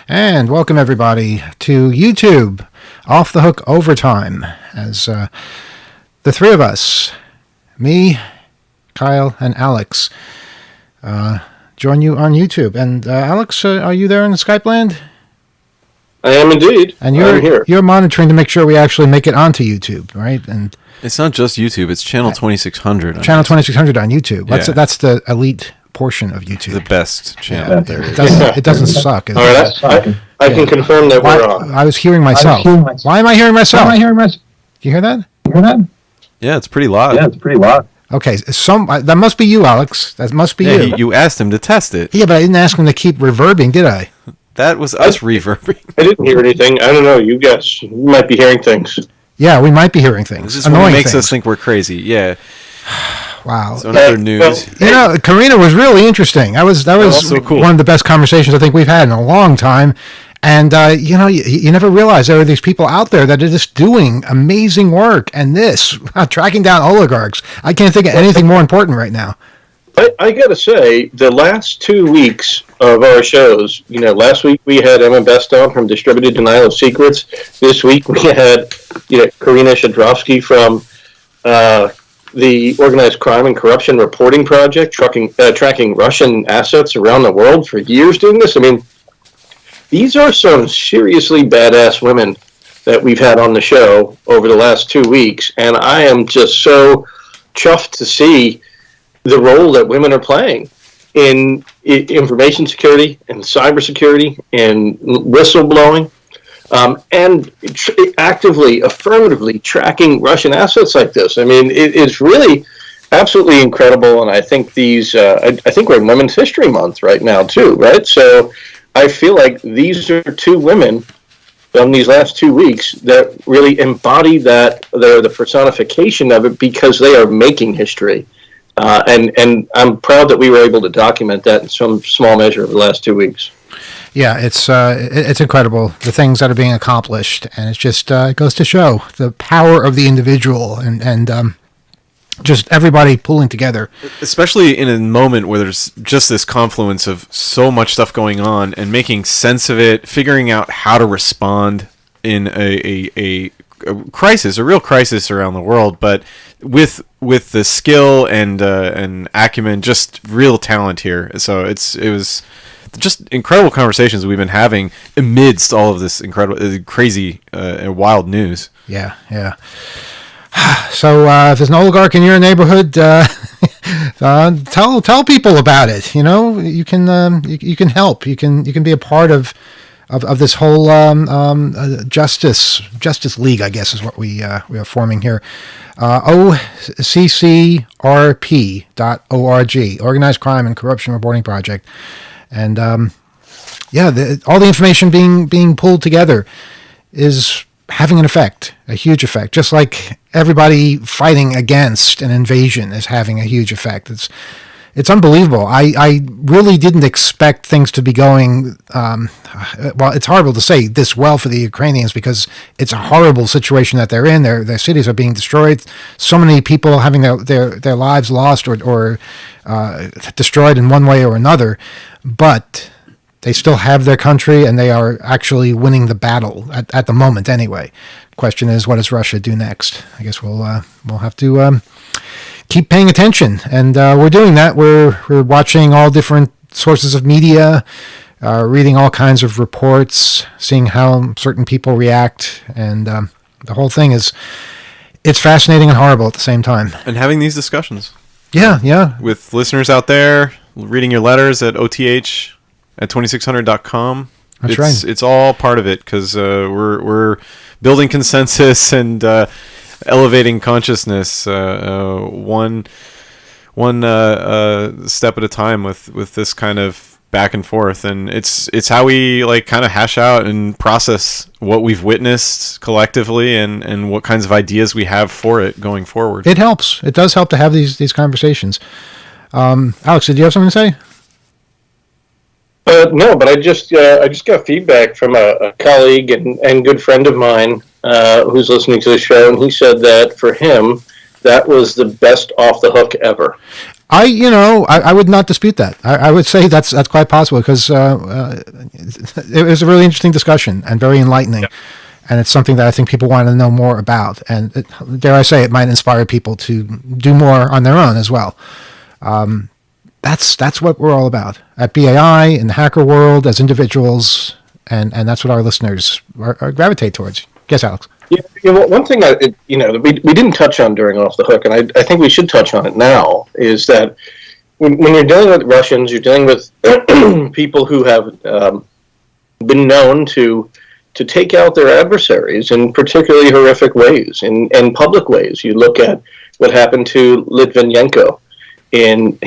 And welcome everybody to YouTube, Off the Hook Overtime, as the three of us, me, Kyle, and Alex, join you on YouTube. And Alex, are you there in the Skype land? I am indeed. And I'm here. You're monitoring to make sure we actually make it onto YouTube, right? And it's not just YouTube; it's channel 2600. Channel 2600 on YouTube. Yeah. That's the elite portion of YouTube. The best channel there is. It doesn't suck. All right, I can confirm that we're on. I was hearing myself. Why am I hearing myself? Do you hear that? Yeah, it's pretty loud. Okay, that must be you, Alex. That must be you. You asked him to test it. Yeah, but I didn't ask him to keep reverbing, did I? That was us reverbing. I didn't hear anything. I don't know. You guys might be hearing things. Yeah, we might be hearing things. This is what makes us think we're crazy. Yeah. Wow. So another news. Karina was really interesting. That was so cool. One of the best conversations I think we've had in a long time. And, you never realize there are these people out there that are just doing amazing work. And this, tracking down oligarchs, I can't think of anything more important right now. I got to say, the last 2 weeks of our shows, last week we had Emma Bestone from Distributed Denial of Secrets. This week we had, Karina Shadrovsky from the Organized Crime and Corruption Reporting Project, tracking Russian assets around the world for years doing this. I mean, these are some seriously badass women that we've had on the show over the last 2 weeks, and I am just so chuffed to see the role that women are playing in information security and cybersecurity and whistleblowing, and actively, affirmatively tracking Russian assets like this. I mean, it's really absolutely incredible, and I think I think we're in Women's History Month right now too, right? So I feel like these are two women from these last 2 weeks that really embody that. They're the personification of it because they are making history. And I'm proud that we were able to document that in some small measure over the last 2 weeks. Yeah, it's incredible, the things that are being accomplished, and it's just it goes to show the power of the individual and just everybody pulling together. Especially in a moment where there's just this confluence of so much stuff going on and making sense of it, figuring out how to respond in a crisis, a real crisis around the world, but with the skill and acumen, just real talent here. So it was just incredible conversations we've been having amidst all of this incredible, crazy, and wild news. Yeah. So if there's an oligarch in your neighborhood, tell people about it. You can you can help. You can be a part of this whole Justice League, I guess, is what we are forming here. OCCRP.org, Organized Crime and Corruption Reporting Project. And all the information being pulled together is having an effect, a huge effect, just like everybody fighting against an invasion is having a huge effect. It's unbelievable. I really didn't expect things to be going, well, it's horrible to say this well for the Ukrainians because it's a horrible situation that they're in. Their cities are being destroyed. So many people having their lives lost or destroyed in one way or another. But they still have their country and they are actually winning the battle at the moment anyway. Question is, what does Russia do next? I guess we'll have to keep paying attention, and we're doing that. We're watching all different sources of media, reading all kinds of reports, seeing how certain people react, and the whole thing it's fascinating and horrible at the same time. And having these discussions. Yeah. With listeners out there, reading your letters at oth@2600.com. That's right. It's all part of it because we're building consensus and elevating consciousness one step at a time with this kind of back and forth, and it's how we kind of hash out and process what we've witnessed collectively and what kinds of ideas we have for it going forward. It helps. It does help to have these conversations. Alex, did you have something to say? No, but I just got feedback from a colleague and good friend of mine who's listening to the show, and he said that for him, that was the best Off the Hook ever. I would not dispute that. I would say that's quite possible because it was a really interesting discussion and very enlightening, and it's something that I think people want to know more about. And dare I say, it might inspire people to do more on their own as well. That's what we're all about at BAI in the hacker world as individuals, and that's what our listeners are gravitate towards. Yes, Alex. Yeah, one thing that we didn't touch on during Off the Hook, and I think we should touch on it now, is that when you're dealing with Russians, you're dealing with people who have been known to take out their adversaries in particularly horrific ways, in public ways. You look at what happened to Litvinenko in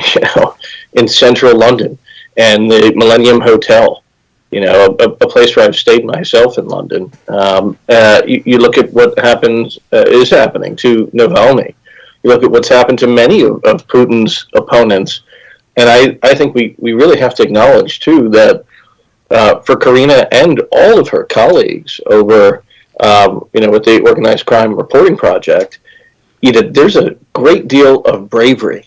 central London and the Millennium Hotel. A place where I've stayed myself in London. You look at what is happening to Navalny. You look at what's happened to many of Putin's opponents. And I think we really have to acknowledge, too, that for Karina and all of her colleagues over, with the Organized Crime Reporting Project, there's a great deal of bravery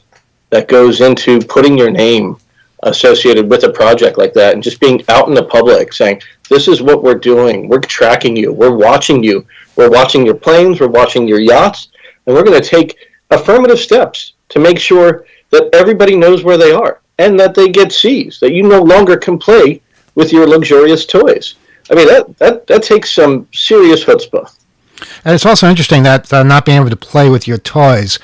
that goes into putting your name associated with a project like that and just being out in the public saying, this is what we're doing. We're tracking you. We're watching you. We're watching your planes. We're watching your yachts. And we're going to take affirmative steps to make sure that everybody knows where they are and that they get seized, that you no longer can play with your luxurious toys. I mean, that takes some serious chutzpah. And it's also interesting that not being able to play with your toys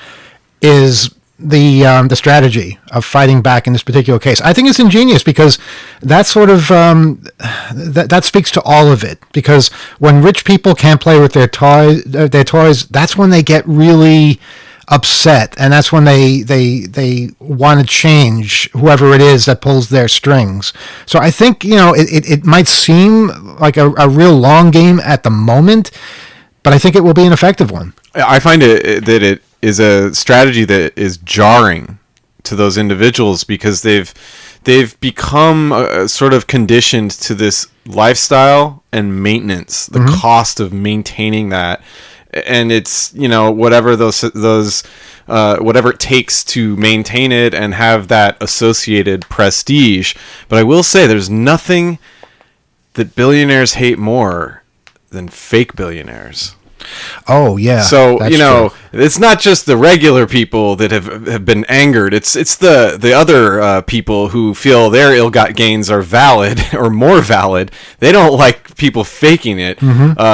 is the strategy of fighting back in this particular case. I think it's ingenious because that sort of that speaks to all of it. Because when rich people can't play with their toys, that's when they get really upset, and that's when they want to change whoever it is that pulls their strings. So I think it might seem like a real long game at the moment, but I think it will be an effective one. I find that it is a strategy that is jarring to those individuals because they've become sort of conditioned to this lifestyle and maintenance, the cost of maintaining that, and it's whatever those whatever it takes to maintain it and have that associated prestige. But I will say there's nothing that billionaires hate more than fake billionaires. Oh yeah. So true. It's not just the regular people that have been angered. It's the other people who feel their ill-got gains are valid or more valid. They don't like people faking it,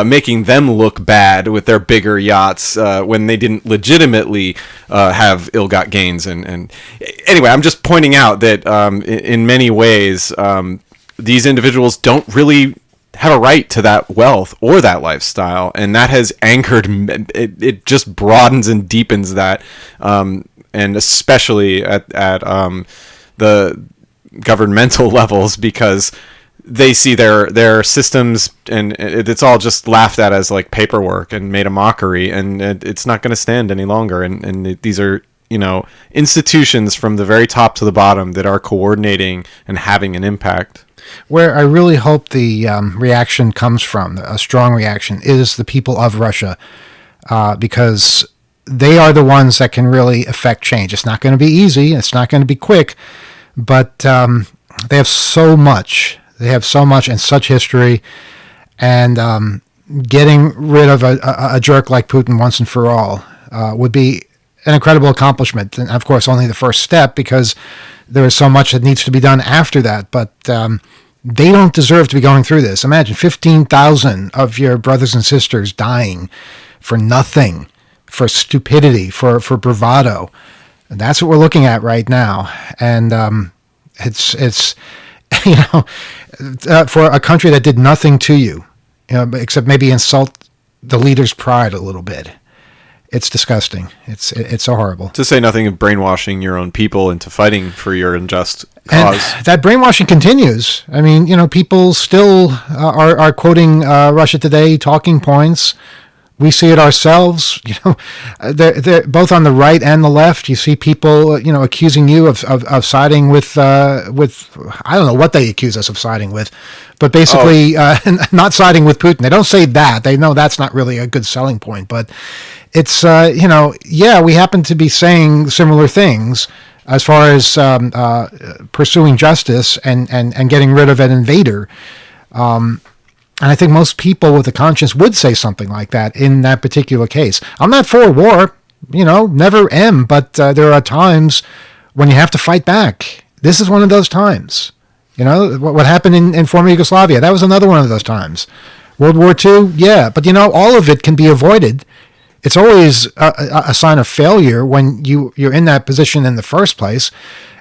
making them look bad with their bigger yachts when they didn't legitimately have ill-got gains. And anyway, I'm just pointing out that in many ways these individuals don't really have a right to that wealth or that lifestyle, and that has anchored it just broadens and deepens that, and especially at the governmental levels, because they see their systems and it's all just laughed at as like paperwork and made a mockery, and it's not going to stand any longer, and these are institutions from the very top to the bottom that are coordinating and having an impact. Where I really hope the reaction comes from, a strong reaction, is the people of Russia, because they are the ones that can really affect change. It's not going to be easy. It's not going to be quick, but they have so much. They have so much and such history, and getting rid of a jerk like Putin once and for all would be an incredible accomplishment. And of course, only the first step, because there is so much that needs to be done after that. But they don't deserve to be going through this. Imagine 15,000 of your brothers and sisters dying for nothing, for stupidity, for bravado. And that's what we're looking at right now. And it's for a country that did nothing to you, except maybe insult the leader's pride a little bit. It's disgusting. It's so horrible. To say nothing of brainwashing your own people into fighting for your unjust cause. And that brainwashing continues. I mean, people still are quoting Russia Today talking points. We see it ourselves. They're both on the right and the left. You see people, accusing you of siding with I don't know what they accuse us of siding with, but basically not siding with Putin. They don't say that. They know that's not really a good selling point, but it's, we happen to be saying similar things, as far as pursuing justice and getting rid of an invader. And I think most people with a conscience would say something like that in that particular case. I'm not for war, never am, but there are times when you have to fight back. This is one of those times. What happened in former Yugoslavia, that was another one of those times. World War II, yeah, but all of it can be avoided. It's always a sign of failure when you're in that position in the first place.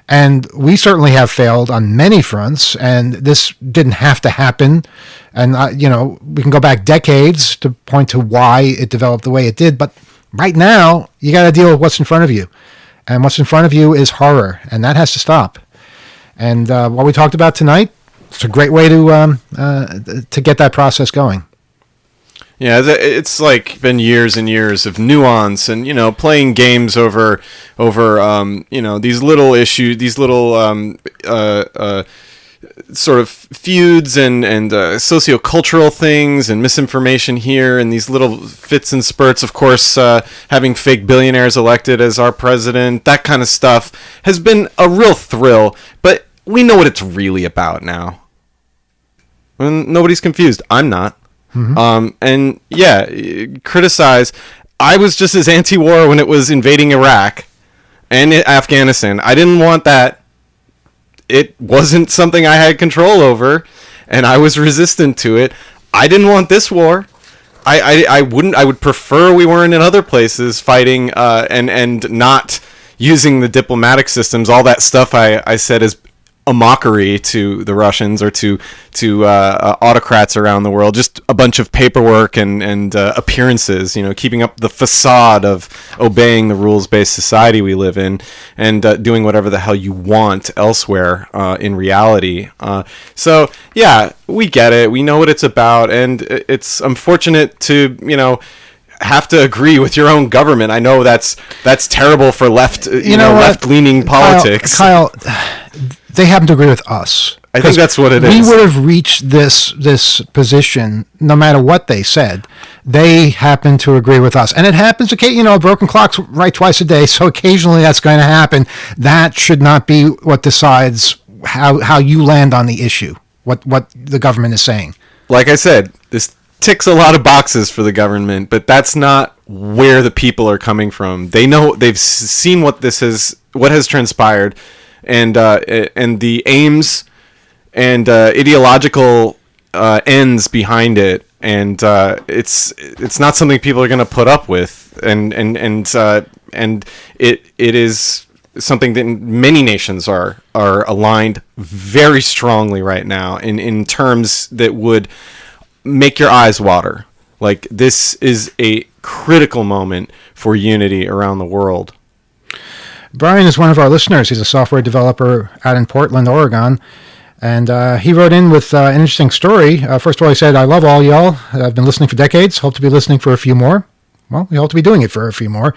And we certainly have failed on many fronts, and this didn't have to happen. And, we can go back decades to point to why it developed the way it did. But right now, you got to deal with what's in front of you. And what's in front of you is horror, and that has to stop. And what we talked about tonight, it's a great way to get that process going. Yeah, it's like been years and years of nuance and, playing games over these little issues, these little sort of feuds and sociocultural things and misinformation here and these little fits and spurts. Of course, having fake billionaires elected as our president, that kind of stuff has been a real thrill. But we know what it's really about now. And nobody's confused. I'm not. Mm-hmm. And yeah, criticize. I was just as anti-war when it was invading Iraq and Afghanistan. I didn't want that. It wasn't something I had control over, and I was resistant to it. I didn't want this war. I would prefer we weren't in other places fighting and not using the diplomatic systems. All that stuff I said is a mockery to the Russians or to autocrats around the world. Just a bunch of paperwork and appearances, keeping up the facade of obeying the rules-based society we live in and doing whatever the hell you want elsewhere in reality. So, yeah, we get it. We know what it's about, and it's unfortunate to, have to agree with your own government. I know that's terrible for left-leaning politics. Kyle, they happen to agree with us. I think that's what it is. We would have reached this position no matter what they said. They happen to agree with us. And it happens, a broken clock's right twice a day, so occasionally that's going to happen. That should not be what decides how you land on the issue, what the government is saying. Like I said, this ticks a lot of boxes for the government, but that's not where the people are coming from. They know, they've seen what has transpired, and the aims and ideological ends behind it, and it's not something people are going to put up with, and it is something that many nations are aligned very strongly right now in terms that would make your eyes water. Like, this is a critical moment for unity around the world. Brian is one of our listeners. He's a software developer out in Portland, Oregon. And he wrote in with an interesting story. First of all, he said, "I love all y'all. I've been listening for decades. Hope to be listening for a few more." Well, we hope to be doing it for a few more.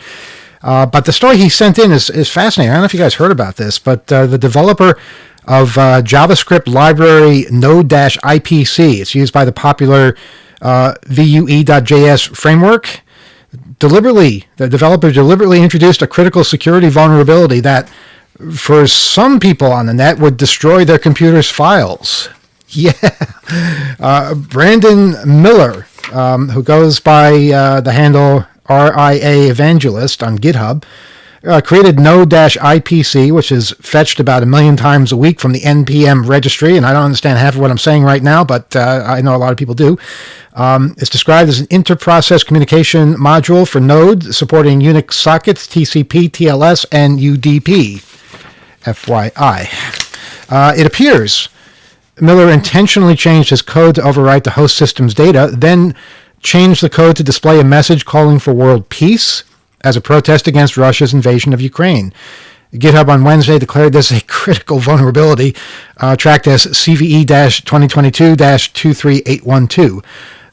But the story he sent in is fascinating. I don't know if you guys heard about this, but the developer of JavaScript library node-ipc, it's used by the popular Vue.js framework. The developer deliberately introduced a critical security vulnerability that, for some people on the net, would destroy their computer's files. Yeah. Brandon Miller, who goes by the handle RIA Evangelist on GitHub, created node-ipc, which is fetched about 1 million times a week from the NPM registry, and I don't understand half of what I'm saying right now, but I know a lot of people do. It's described as an inter-process communication module for Node, supporting Unix sockets, TCP, TLS, and UDP. FYI. It appears Miller intentionally changed his code to overwrite the host system's data, then changed the code to display a message calling for world peace as a protest against Russia's invasion of Ukraine. GitHub on Wednesday declared this a critical vulnerability, tracked as CVE-2022-23812.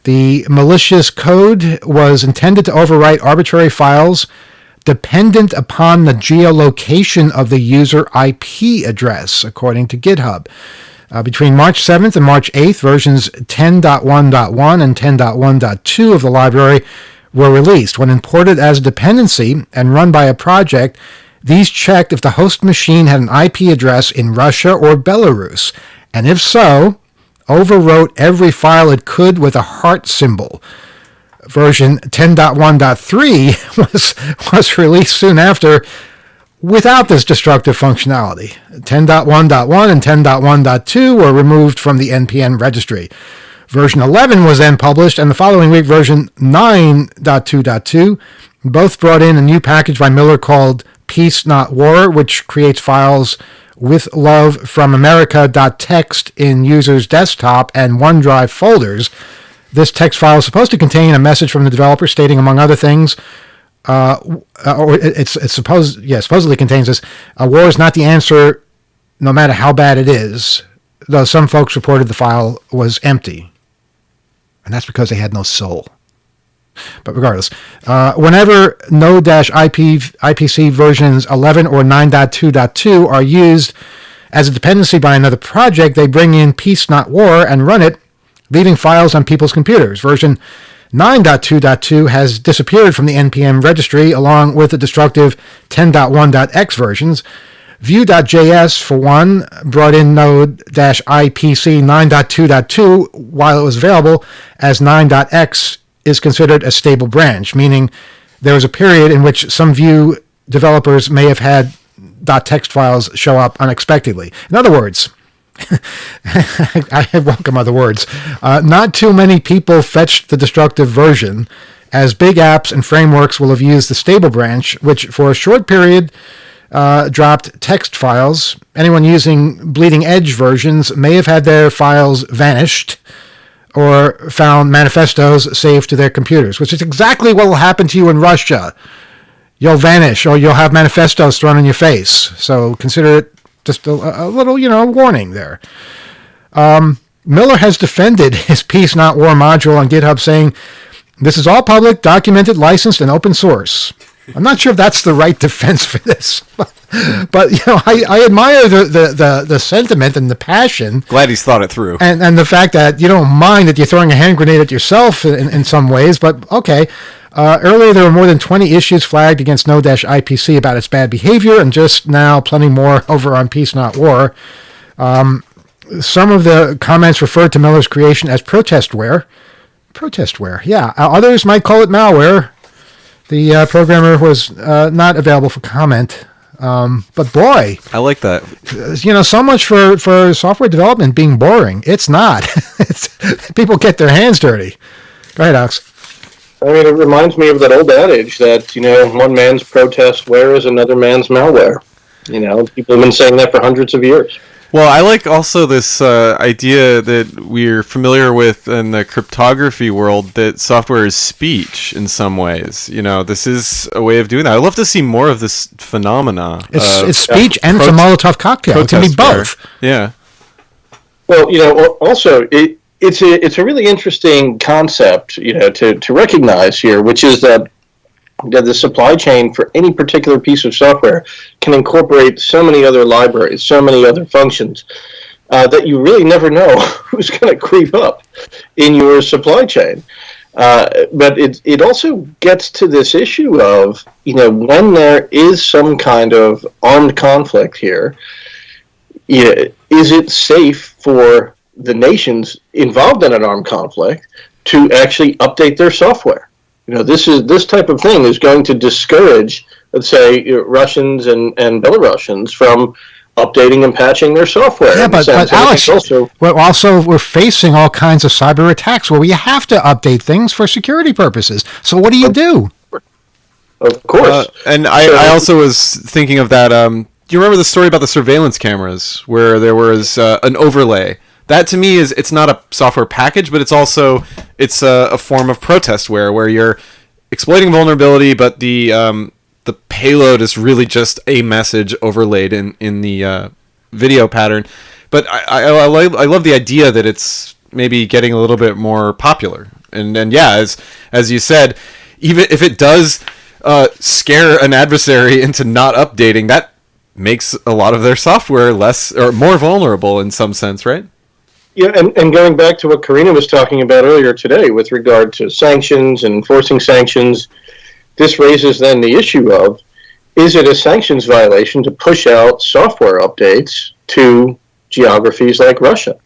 The malicious code was intended to overwrite arbitrary files dependent upon the geolocation of the user IP address, according to GitHub. Between March 7th and March 8th, versions 10.1.1 and 10.1.2 of the library were released. When imported as a dependency and run by a project, These checked if the host machine had an IP address in Russia or Belarus, and if so, overwrote every file it could with a heart symbol. Version 10.1.3 was released soon after without this destructive functionality. 10.1.1 and 10.1.2 were removed from the NPM registry. Version 11 was then published, and the following week, version 9.2.2 both brought in a new package by Miller called Peace Not War, which creates files with love from America.txt in users' desktop and OneDrive folders. This text file is supposed to contain a message from the developer stating, among other things, supposedly contains this, war is not the answer no matter how bad it is, though some folks reported the file was empty. And that's because they had no soul. But regardless, whenever node-ipc versions 11 or 9.2.2 are used as a dependency by another project, they bring in Peace Not War and run it, leaving files on people's computers. Version 9.2.2 has disappeared from the NPM registry along with the destructive 10.1.x versions. Vue.js, for one, brought in node-ipc 9.2.2 while it was available, as 9.x is considered a stable branch, meaning there was a period in which some Vue developers may have had .txt files show up unexpectedly. In other words, I welcome other words. Not too many people fetched the destructive version, as big apps and frameworks will have used the stable branch, which for a short period dropped text files. Anyone using bleeding edge versions may have had their files vanished or found manifestos saved to their computers, which is exactly what will happen to you in Russia. You'll vanish, or you'll have manifestos thrown in your face. So consider it just a little, warning there. Miller has defended his Peace Not War module on GitHub, saying, "This is all public, documented, licensed, and open source." I'm not sure if that's the right defense for this, but I admire the sentiment and the passion. Glad he's thought it through, and the fact that you don't mind that you're throwing a hand grenade at yourself in some ways. But okay. Earlier, there were more than 20 issues flagged against node-ipc about its bad behavior, and just now plenty more over on Peace Not War. Some of the comments referred to Miller's creation as protestware. Protestware, yeah. Others might call it malware. The programmer was not available for comment. But boy, I like that. So much for software development being boring. It's not. People get their hands dirty. Go ahead, Alex. I mean, it reminds me of that old adage that, one man's protestware is another man's malware. People have been saying that for hundreds of years. Well, I like also this idea that we're familiar with in the cryptography world, that software is speech in some ways. This is a way of doing that. I'd love to see more of this phenomena. It's speech and it's a Molotov cocktail. It can be both. Yeah. Well, also, it's a really interesting concept, to recognize here, which is that the supply chain for any particular piece of software can incorporate so many other libraries, so many other functions, that you really never know who's going to creep up in your supply chain. But it also gets to this issue of, when there is some kind of armed conflict here, is it safe for the nations involved in an armed conflict to actually update their software? This type of thing is going to discourage, let's say, Russians and Belarusians from updating and patching their software. Yeah, but Alex, we're facing all kinds of cyber attacks where we have to update things for security purposes. So what do you do? Of course. And I also was thinking of that. Do you remember the story about the surveillance cameras where there was an overlay? That to me it's not a software package, but it's a form of protestware where you're exploiting vulnerability, but the payload is really just a message overlaid in the video pattern. But I love the idea that it's maybe getting a little bit more popular. And yeah, as you said, even if it does scare an adversary into not updating, that makes a lot of their software less or more vulnerable in some sense, right? Yeah, and going back to what Karina was talking about earlier today with regard to sanctions and enforcing sanctions, this raises then the issue of, is it a sanctions violation to push out software updates to geographies like Russia?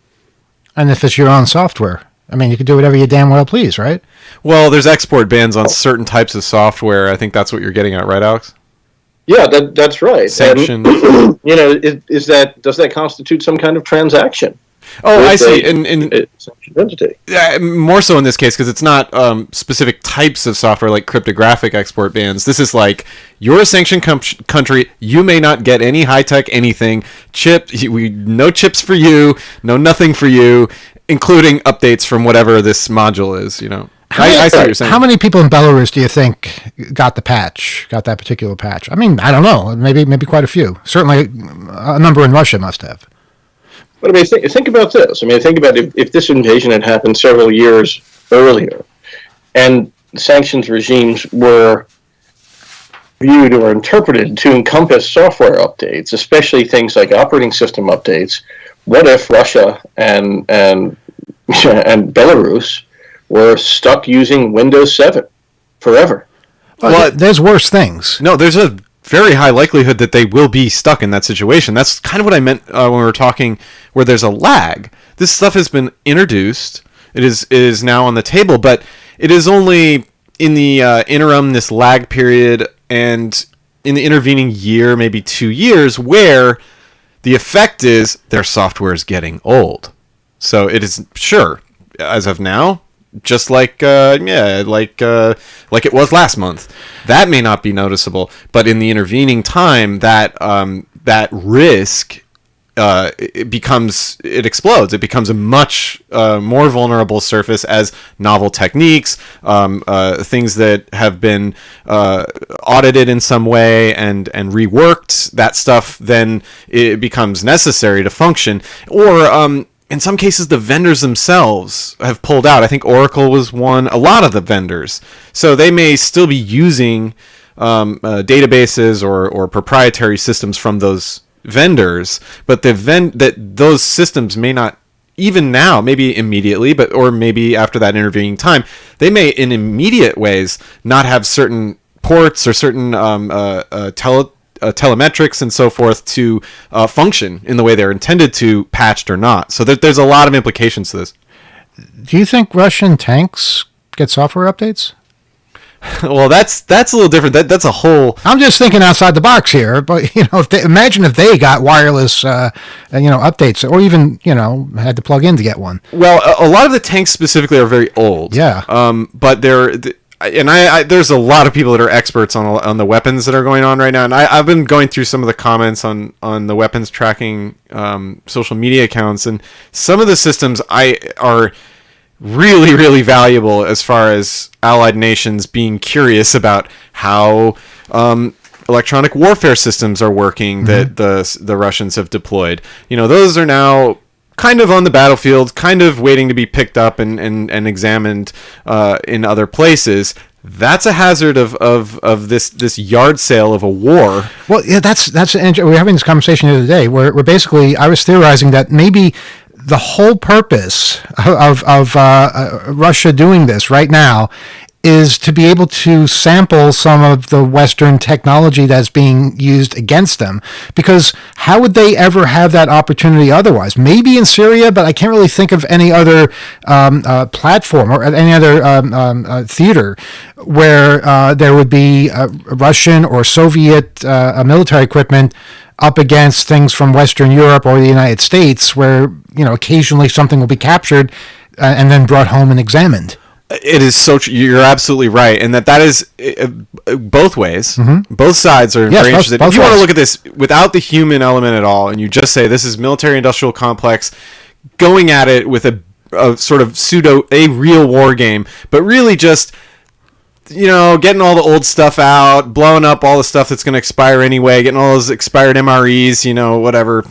And if it's your own software, I mean, you can do whatever you damn well please, right? Well, there's export bans on certain types of software. I think that's what you're getting at, right, Alex? Yeah, that's right. Sanctioned. And, does that constitute some kind of transaction? Oh, I see. A sanctioned entity. More so in this case because it's not specific types of software like cryptographic export bans. This is like you're a sanctioned country. You may not get any high tech anything. No chips for you. No nothing for you, including updates from whatever this module is. I see what you're saying. How many people in Belarus do you think got that particular patch? I mean, I don't know. Maybe quite a few. Certainly, a number in Russia must have. But I mean, think about this. I mean, think about if this invasion had happened several years earlier, and sanctions regimes were viewed or interpreted to encompass software updates, especially things like operating system updates. What if Russia and Belarus were stuck using Windows 7 forever? Well, there's worse things. No, there's a very high likelihood that they will be stuck in that situation. That's kind of what I meant when we were talking where there's a lag. This stuff has been introduced. It is now on the table, but it is only in the interim, this lag period, and in the intervening year, maybe 2 years, where the effect is their software is getting old. So it is, sure, as of now, just like it was last month. That may not be noticeable, but in the intervening time, that risk it explodes. It becomes a much more vulnerable surface as novel techniques, things that have been audited in some way and reworked. That stuff then it becomes necessary to function, or in some cases, the vendors themselves have pulled out. I think Oracle was one. A lot of the vendors, so they may still be using databases or proprietary systems from those vendors, but those systems may not, even now, maybe immediately, or maybe after that intervening time, they may in immediate ways not have certain ports or certain telemetrics and so forth to function in the way they're intended to, patched or not. So there's a lot of implications to this. Do you think Russian tanks get software updates? Well, that's a little different. That's a whole. I'm just thinking outside the box here, but imagine if they got wireless, updates, or even had to plug in to get one. Well, a lot of the tanks specifically are very old. Yeah. But there's a lot of people that are experts on the weapons that are going on right now, and I've been going through some of the comments on the weapons tracking social media accounts, and some of the systems are really, really valuable as far as allied nations being curious about how electronic warfare systems are working that the Russians have deployed. Those are now kind of on the battlefield, kind of waiting to be picked up and examined in other places. That's a hazard of this yard sale of a war. Well, yeah, we were having this conversation the other day where basically I was theorizing that maybe the whole purpose of Russia doing this right now is to be able to sample some of the Western technology that's being used against them. Because how would they ever have that opportunity otherwise? Maybe in Syria, but I can't really think of any other platform or any other theater where there would be Russian or Soviet military equipment up against things from Western Europe or the United States, where occasionally something will be captured and then brought home and examined. It is so true. You're absolutely right, and that is both ways. Mm-hmm. Both sides are very interested. If you want to look at this without the human element at all, and you just say this is military-industrial complex, going at it with a sort of a real war game, but really just getting all the old stuff out, blowing up all the stuff that's going to expire anyway, getting all those expired MREs, whatever,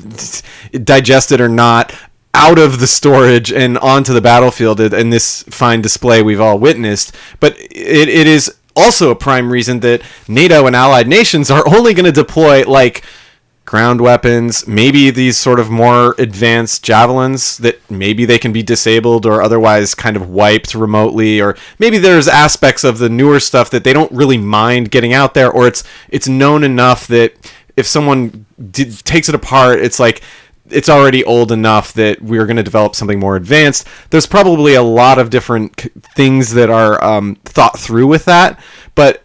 digested or not, out of the storage and onto the battlefield in this fine display we've all witnessed. But it is also a prime reason that NATO and allied nations are only going to deploy ground weapons, maybe these sort of more advanced javelins that maybe they can be disabled or otherwise kind of wiped remotely, or maybe there's aspects of the newer stuff that they don't really mind getting out there, or it's known enough that if someone takes it apart, it's like it's already old enough that we're going to develop something more advanced. There's probably a lot of different things that are thought through with that, but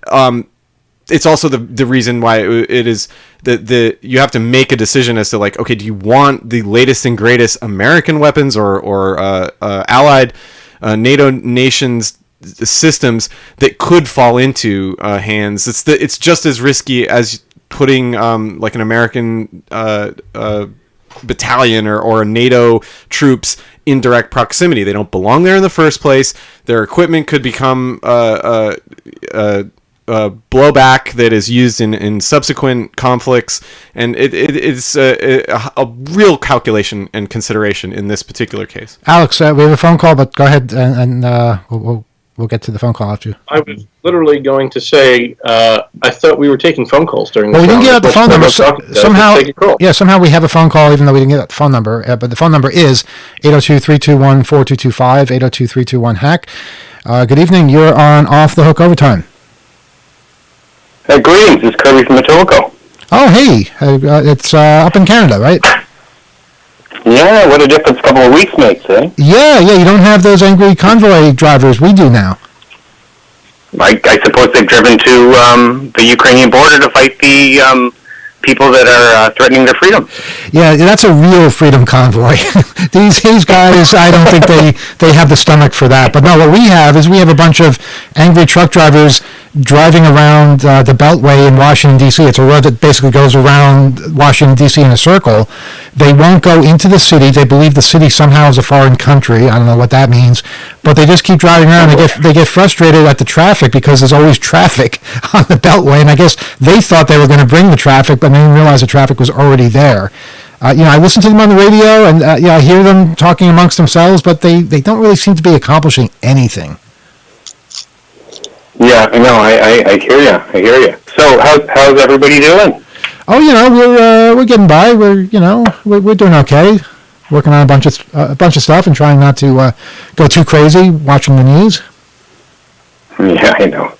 it's also the reason why it is that you have to make a decision as to, like, okay, do you want the latest and greatest American weapons or allied NATO nations systems that could fall into hands? It's just as risky as putting like an American battalion or a NATO troops in direct proximity. They don't belong there in the first place. Their equipment could become blowback that is used in subsequent conflicts, and it's a real calculation and consideration in this particular case. Alex, we have a phone call, but go ahead and we'll get to the phone call after you. I was literally going to say, I thought we were taking phone calls during the Well, we didn't get out the phone number. Somehow we have a phone call, even though we didn't get out the phone number. But the phone number is 802-321-4225, 802-321-HACK. Good evening. You're on Off the Hook Overtime. Greetings, it's Kirby from Etobicoke. Oh, hey. It's up in Canada, right? Yeah, what a difference a couple of weeks makes, eh? Yeah, you don't have those angry convoy drivers. We do now. I suppose they've driven to the Ukrainian border to fight the people that are threatening their freedom. Yeah, that's a real freedom convoy. These guys, I don't think they have the stomach for that. But no, what we have is a bunch of angry truck drivers driving around the Beltway in Washington, D.C. It's a road that basically goes around Washington, D.C. in a circle. They won't go into the city. They believe the city somehow is a foreign country. I don't know what that means. But they just keep driving around. They get frustrated at the traffic because there's always traffic on the Beltway. And I guess they thought they were going to bring the traffic, but they didn't realize the traffic was already there. I listen to them on the radio, and I hear them talking amongst themselves, but they don't really seem to be accomplishing anything. Yeah, I know. I hear you. So how's everybody doing? Oh, we're getting by. We're doing okay. Working on a bunch of stuff and trying not to go too crazy watching the news. Yeah, I know.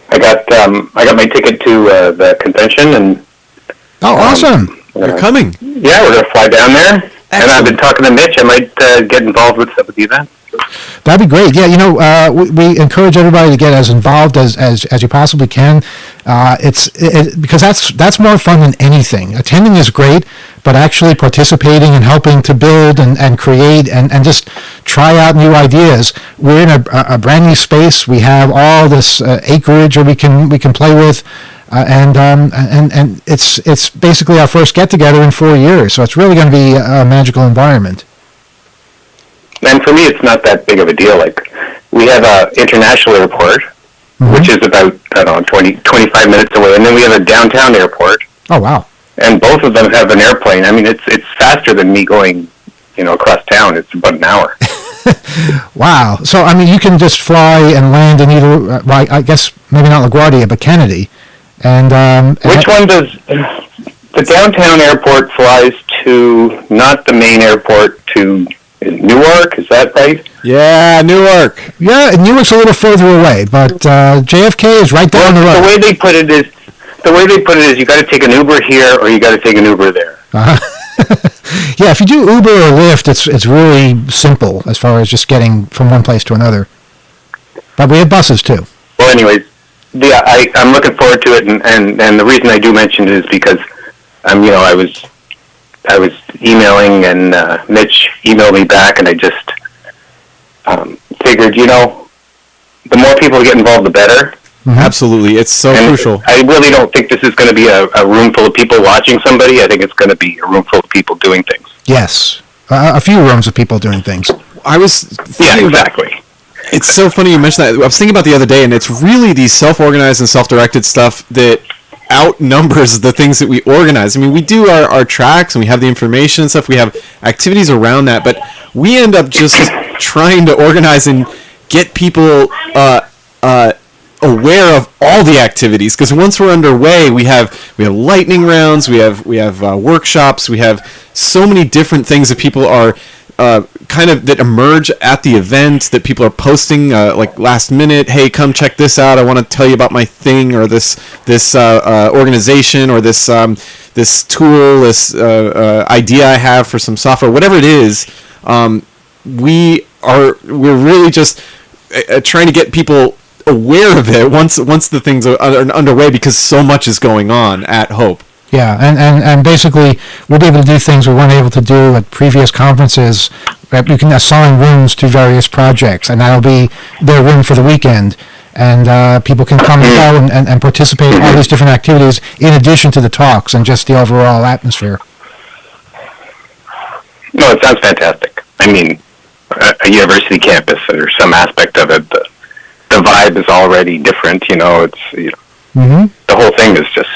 I got my ticket to the convention, and awesome! You're coming. Yeah, we're gonna fly down there. Excellent. And I've been talking to Mitch. I might get involved with some of the event. That'd be great. Yeah, we encourage everybody to get as involved as you possibly can. Because that's more fun than anything. Attending is great, but actually participating and helping to build and create and just try out new ideas. We're in a brand new space. We have all this acreage where we can play with. And it's basically our first get together in 4 years, so it's really going to be a magical environment. And for me, it's not that big of a deal. Like, we have an international airport, which is about 25 minutes away, and then we have a downtown airport. Oh wow! And both of them have an airplane. I mean, it's faster than me going, across town. It's about an hour. Wow! So I mean, you can just fly and land in either. I guess maybe not LaGuardia, but Kennedy. And which one does the downtown airport flies to? Not the main airport to Newark. Is that right? Yeah, Newark. Yeah, Newark's a little further away, but JFK is right down the road. The way they put it is you got to take an Uber here or you got to take an Uber there. Yeah, if you do Uber or Lyft, it's really simple as far as just getting from one place to another. But we have buses too. Well, anyways, I'm looking forward to it, and the reason I do mention it is because I was emailing, and Mitch emailed me back, and I just figured, the more people get involved, the better. Mm-hmm. Absolutely. It's so crucial. I really don't think this is going to be a room full of people watching somebody. I think it's going to be a room full of people doing things. Yes. A few rooms of people doing things. Exactly. It's so funny you mentioned that. I was thinking about the other day, and it's really these self-organized and self-directed stuff that outnumbers the things that we organize. I mean, we do our tracks, and we have the information and stuff. We have activities around that, but we end up just trying to organize and get people aware of all the activities, because once we're underway, we have lightning rounds, we have workshops, we have so many different things that people are that emerge at the event, that people are posting like last minute. Hey, come check this out. I want to tell you about my thing, or this organization, or this tool, this idea I have for some software, whatever it is. We're really just trying to get people aware of it once the things are underway, because so much is going on at Hope. Yeah, and basically we'll be able to do things we weren't able to do at previous conferences. You can assign rooms to various projects, and that'll be their room for the weekend. And people can come and go and participate in all these different activities in addition to the talks and just the overall atmosphere. No, it sounds fantastic. I mean, a university campus, or some aspect of it, the vibe is already different. The whole thing is just...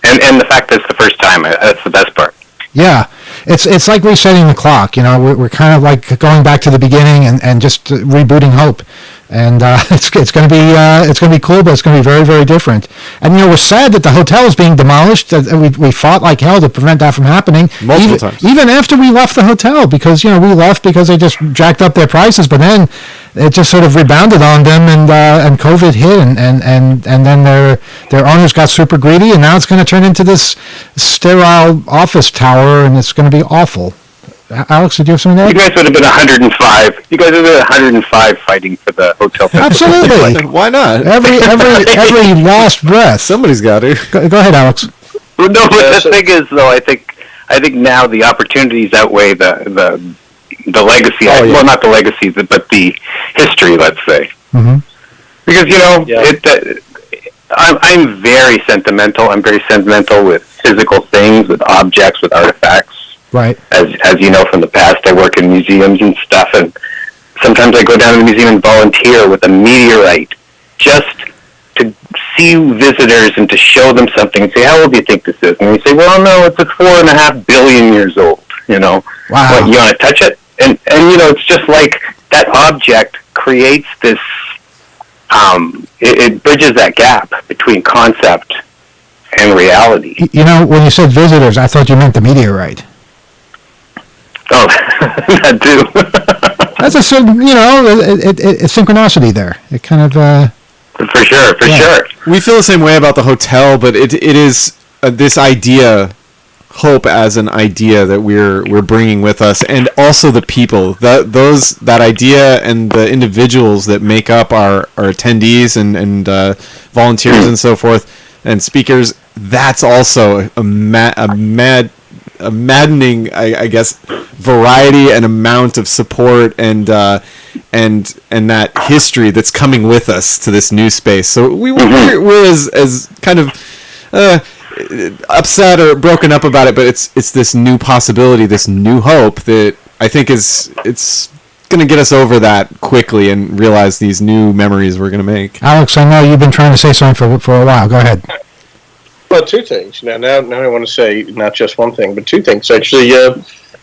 And the fact that it's the first time, that's the best part. Yeah, it's like resetting the clock. We're kind of like going back to the beginning and just rebooting Hope. And it's going to be cool, but it's going to be very, very different. And we're sad that the hotel is being demolished. We fought like hell to prevent that from happening. Multiple times. Even after we left the hotel, because we left because they just jacked up their prices. But then it just sort of rebounded on them, and COVID hit, and then their owners got super greedy, and now it's going to turn into this sterile office tower, and it's going to be awful. Alex, did you have something there? You guys would have been 105. You guys would have been 105 fighting for the hotel. Absolutely. Why not? Every last breath. Somebody's got to. Go ahead, Alex. Well, no, but the thing is, though, I think now the opportunities outweigh the legacy. Oh, yeah. Well, not the legacy, but the history, let's say. Mm-hmm. Because I'm very sentimental. I'm very sentimental with physical things, with objects, with artifacts. Right. As you know from the past, I work in museums and stuff, and sometimes I go down to the museum and volunteer with a meteorite just to see visitors and to show them something and say, how old do you think this is? And they say, well, no, it's 4.5 billion years old, Wow. What, you want to touch it? And it's just like that object creates this, it bridges that gap between concept and reality. When you said visitors, I thought you meant the meteorite. Oh, that too. That's a certain, it's synchronicity there. It kind of... For sure. We feel the same way about the hotel, but it is this idea, Hope as an idea that we're bringing with us, and also the people, that idea and the individuals that make up our attendees and volunteers and so forth, and speakers. That's also a maddening, I guess, variety and amount of support and that history that's coming with us to this new space. So we're as kind of upset or broken up about it, but it's this new possibility, this new hope that I think it's going to get us over that quickly and realize these new memories we're going to make. Alex, I know you've been trying to say something for a while. Go ahead. Well, two things. Now I want to say not just one thing, but two things. Actually,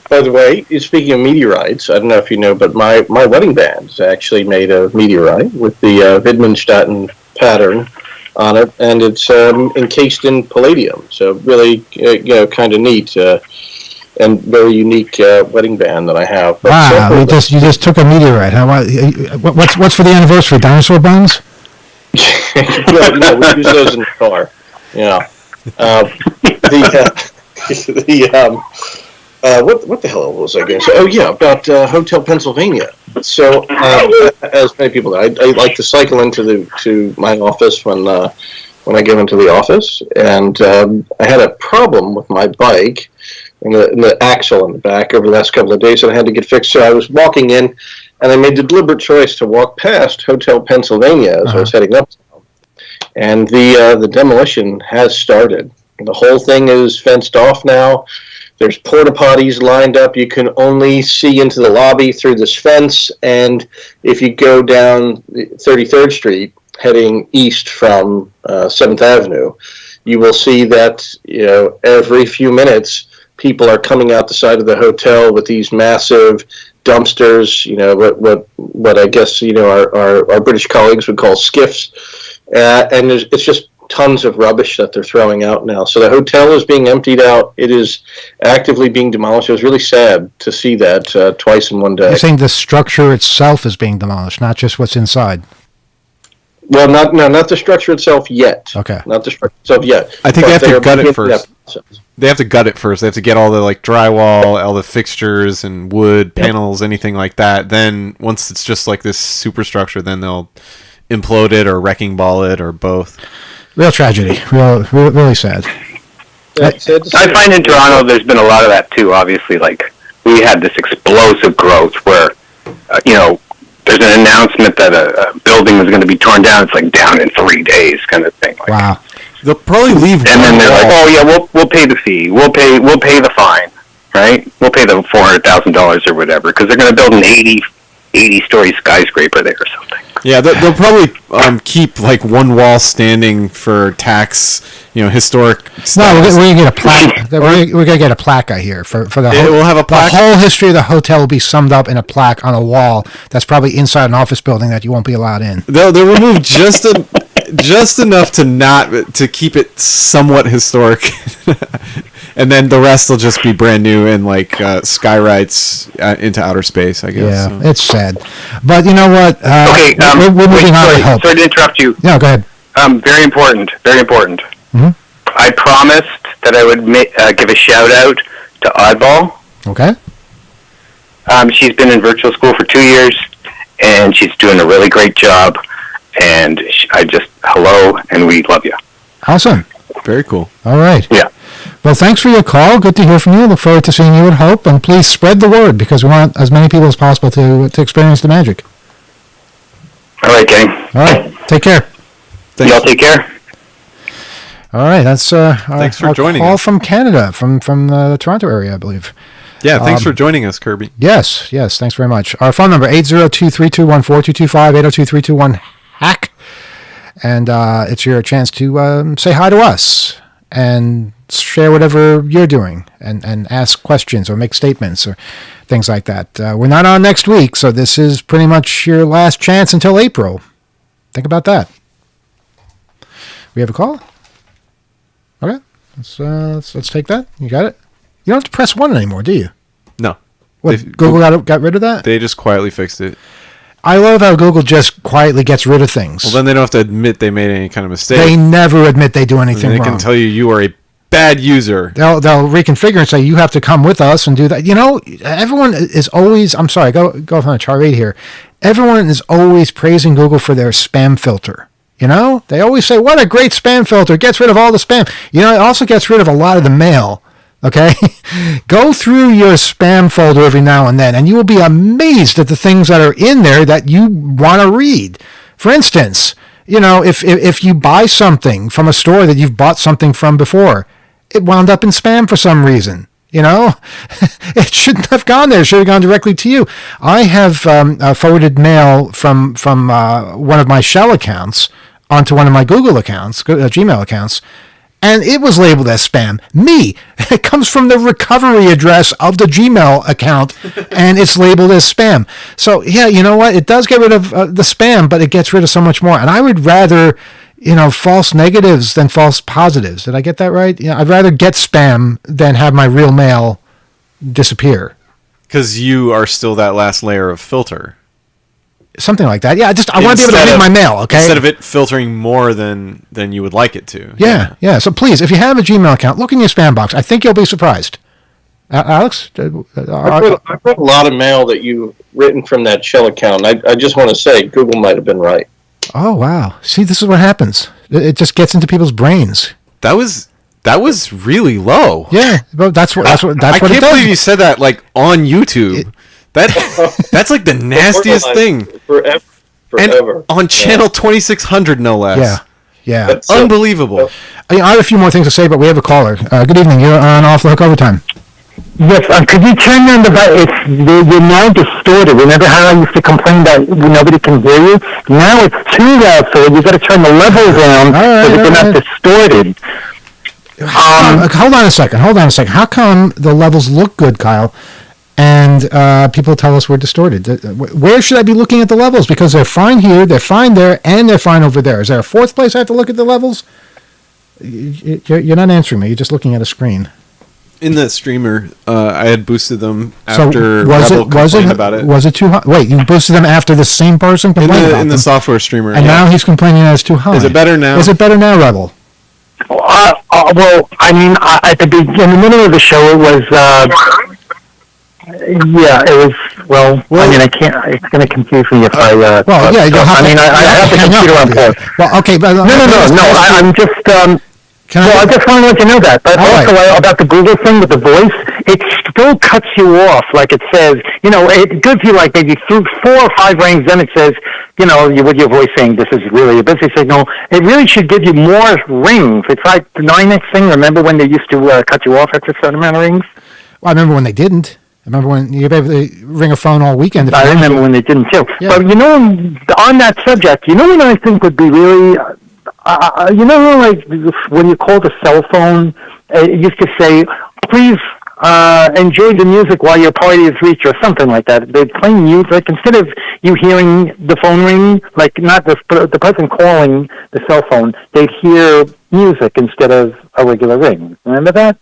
by the way, speaking of meteorites, I don't know if you know, but my wedding band is actually made of meteorite with the Wittgenstein pattern on it, and it's encased in palladium. So really, kind of neat and very unique wedding band that I have. But wow, you just took a meteorite. What's for the anniversary? Dinosaur bones? No, we use those in the car. Yeah. What the hell was I going to say? Oh yeah, about Hotel Pennsylvania. So as many people know, I like to cycle to my office when I go into the office, and I had a problem with my bike and the axle in the back over the last couple of days, and I had to get fixed. So I was walking in, and I made the deliberate choice to walk past Hotel Pennsylvania as I was heading up. And the demolition has started. The whole thing is fenced off now. There's porta potties lined up. You can only see into the lobby through this fence. And if you go down 33rd Street, heading east from 7th Avenue, you will see that every few minutes people are coming out the side of the hotel with these massive dumpsters. What I guess our British colleagues would call skiffs. and it's just tons of rubbish that they're throwing out now. So the hotel is being emptied out. It is actively being demolished. It was really sad to see that twice in one day. You're saying the structure itself is being demolished, not just what's inside. Well, not the structure itself yet. Okay. Not the structure itself yet. I think they have to gut it beginning first. They have to gut it first. They have to get all the like drywall, all the fixtures and wood panels, anything like that. Then once it's just like this superstructure, then they'll implode it or wrecking ball it or both. Real tragedy. Really sad. Yeah, I find in Toronto there's been a lot of that too. Obviously, like we had this explosive growth where, there's an announcement that a building was going to be torn down. It's like down in 3 days, kind of thing. Like, Wow. They'll probably leave. And then they're like, "Oh yeah, we'll pay the fee. We'll pay the fine, right? We'll pay the $400,000 or whatever because they're going to build an 80-story skyscraper there or something." Yeah, they'll probably keep like one wall standing for tax, historic. No, status. we're gonna get a plaque. We're gonna get a plaque, I hear, for the It will have a plaque? The whole history of the hotel will be summed up in a plaque on a wall that's probably inside an office building that you won't be allowed in. They'll remove just enough to keep it somewhat historic, and then the rest will just be brand new and like skyrights into outer space. I guess. Yeah, So. it's sad, but you know what? Okay, we're moving on. I hope. Sorry to interrupt you. Yeah, go ahead. Very important. Very important. Mm-hmm. I promised that I would give a shout out to Oddball. Okay. She's been in virtual school for 2 years, and she's doing a really great job. And hello, and we love you. Awesome. Very cool. All right. Yeah. Well, thanks for your call. Good to hear from you. Look forward to seeing you at Hope, and please spread the word because we want as many people as possible to experience the magic. All right, gang. All right. Take care. Thanks. Y'all take care. All right. That's Thanks for our joining call us. from Canada, from the Toronto area, I believe. Yeah, thanks for joining us, Kirby. Yes. Thanks very much. Our phone number 802-321-4225, 802-321-HACK, and it's your chance to say hi to us and share whatever you're doing and ask questions or make statements or things like that. We're not on next week, so this is pretty much your last chance until April. Think about that. We have a call? Okay. Let's take that. You got it? You don't have to press 1 anymore, do you? No. What, Google got rid of that? They just quietly fixed it. I love how Google just quietly gets rid of things. Well, then they don't have to admit they made any kind of mistake. They never admit they do anything They wrong. can tell you are a bad user. They'll reconfigure and say, you have to come with us and do that. Everyone is always, I'm sorry, go on a tirade here. Everyone is always praising Google for their spam filter. They always say, what a great spam filter. It gets rid of all the spam. It also gets rid of a lot of the mail. Okay? Go through your spam folder every now and then, and you will be amazed at the things that are in there that you want to read. For instance, if you buy something from a store that you've bought something from before, it wound up in spam for some reason. It shouldn't have gone there. It should have gone directly to you. I have forwarded mail from one of my Shell accounts onto one of my Google accounts, Gmail accounts, and it was labeled as spam. It comes from the recovery address of the Gmail account, and it's labeled as spam. So, yeah, you know what? It does get rid of the spam, but it gets rid of so much more. And I would rather, false negatives than false positives. Did I get that right? I'd rather get spam than have my real mail disappear. Because you are still that last layer of filter. Something like that. Yeah, I want to be able to read my mail, okay? Instead of it filtering more than you would like it to. Yeah. So please, if you have a Gmail account, look in your spam box. I think you'll be surprised. Alex? I've read a lot of mail that you've written from that Shell account. I just want to say Google might have been right. Oh, wow. See, this is what happens. It just gets into people's brains. That was really low. Yeah, but that's what I it can't does. believe you said that on YouTube. That's like the nastiest thing. Forever. And on channel 2600, no less. Yeah. That's Unbelievable. I have a few more things to say, but we have a caller. Good evening. You're on Off the Hook Overtime. Yes, could you turn on you're now distorted. Remember how I used to complain that nobody can hear you? Now it's too loud, so you got to turn the level down so that they're not distorted. Hold on a second. How come the levels look good, Kyle, and people tell us we're distorted. Where should I be looking at the levels? Because they're fine here, they're fine there, and they're fine over there. Is there a fourth place I have to look at the levels? You're not answering me. You're just looking at a screen. In the streamer, I had boosted them after So Rebel complained about it. Was it too high? Wait, you boosted them after the same person complained about In the them, software streamer. and now he's complaining that it's too high. Is it better now? Is it better now, Rebel? Well, I mean, in the middle of the show, it was, it was, I mean, I can't, it's going to confuse me if I, you'll have I have the computer on pause. Well, okay, but I'm just, I just want to let you know that. But also about the Google thing with the voice, it still cuts you off. Like it says, it gives you like maybe 4 or 5 rings. Then it says, with your voice saying this is really a busy signal. It really should give you more rings. It's like the 9X thing. Remember when they used to cut you off after a certain amount of rings? Well, I remember when they didn't. I remember when you were able to ring a phone all weekend. I remember when they didn't too. Yeah. But on that subject, what I think would be really... like when you called a cell phone, it used to say, please enjoy the music while your party is reached, or something like that. They'd play music. Instead of you hearing the phone ring, like not the person calling the cell phone, they'd hear music instead of a regular ring. Remember that?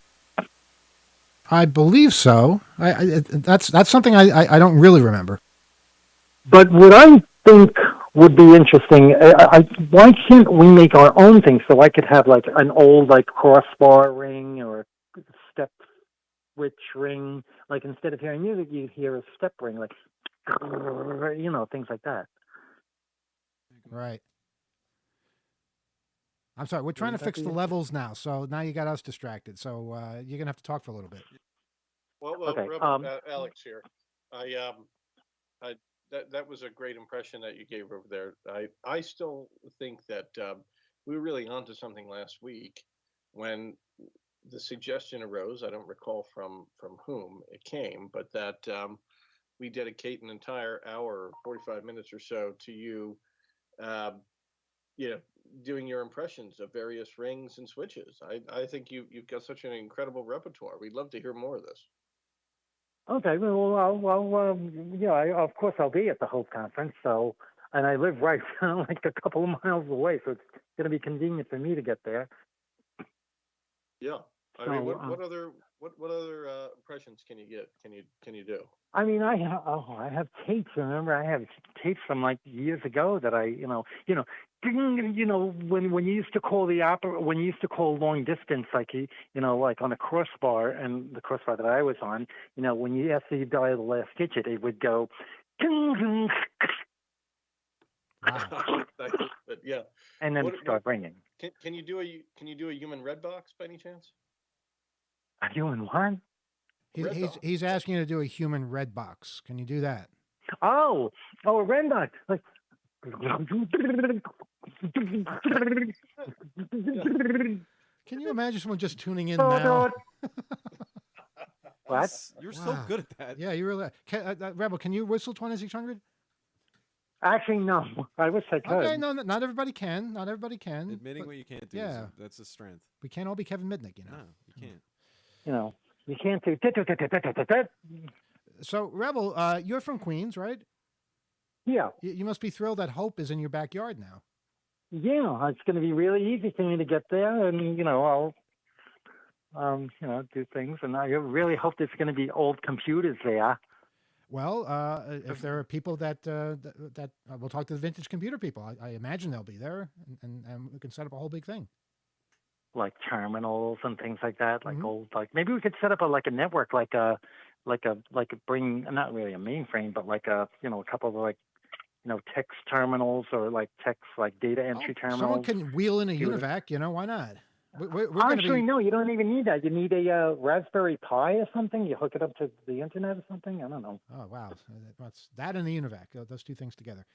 I believe so. That's something I don't really remember. But what I think would be interesting, why can't we make our own thing so I could have like an old like crossbar ring or step switch ring, like instead of hearing music you'd hear a step ring, like things like that. Right. I'm sorry, we're trying to fix the levels now, so now you got us distracted, so you're gonna have to talk for a little bit. Well, okay. Alex here. That was a great impression that you gave over there. I still think that we were really onto something last week when the suggestion arose. I don't recall from whom it came, but that we dedicate an entire hour, 45 minutes or so, to you, doing your impressions of various rings and switches. I think you've got such an incredible repertoire. We'd love to hear more of this. Okay, of course I'll be at the Hope Conference, and I live right like a couple of miles away, so it's going to be convenient for me to get there. Yeah, I mean, what other impressions can you get? Can you do? I mean, I have tapes. Remember, I have tapes from like years ago that when you used to call when you used to call long distance, like like on a crossbar, and the crossbar that I was on, when you after you dial the last digit, it would go. But yeah, and then start ringing. Can you do a human red box by any chance? A human what? He's asking you to do a human red box. Can you do that? Oh, a red box. Like. Can you imagine someone just tuning in now? What? You're so good at that. Yeah, you really. Rebel, can you whistle 2600? Actually, no. I wish I could. Okay, no, not everybody can. Not everybody can. Admitting what you can't do, that's a strength. We can't all be Kevin Mitnick, No, you can't. You can't do. So, Rebel, you're from Queens, right? Yeah. You must be thrilled that Hope is in your backyard now. Yeah, it's going to be really easy for me to get there, and I'll, do things, and I really hope there's going to be old computers there. Well, if there are people that we'll talk to the vintage computer people. I imagine they'll be there, and we can set up a whole big thing. Like terminals and things like that, like old, like maybe we could set up a network, bring not really a mainframe, but like a couple of like text terminals or like text like data entry terminals. Someone can wheel in a UNIVAC, why not? Actually, no, you don't even need that. You need a Raspberry Pi or something. You hook it up to the internet or something. I don't know. Oh, wow. That's that and the UNIVAC, those two things together.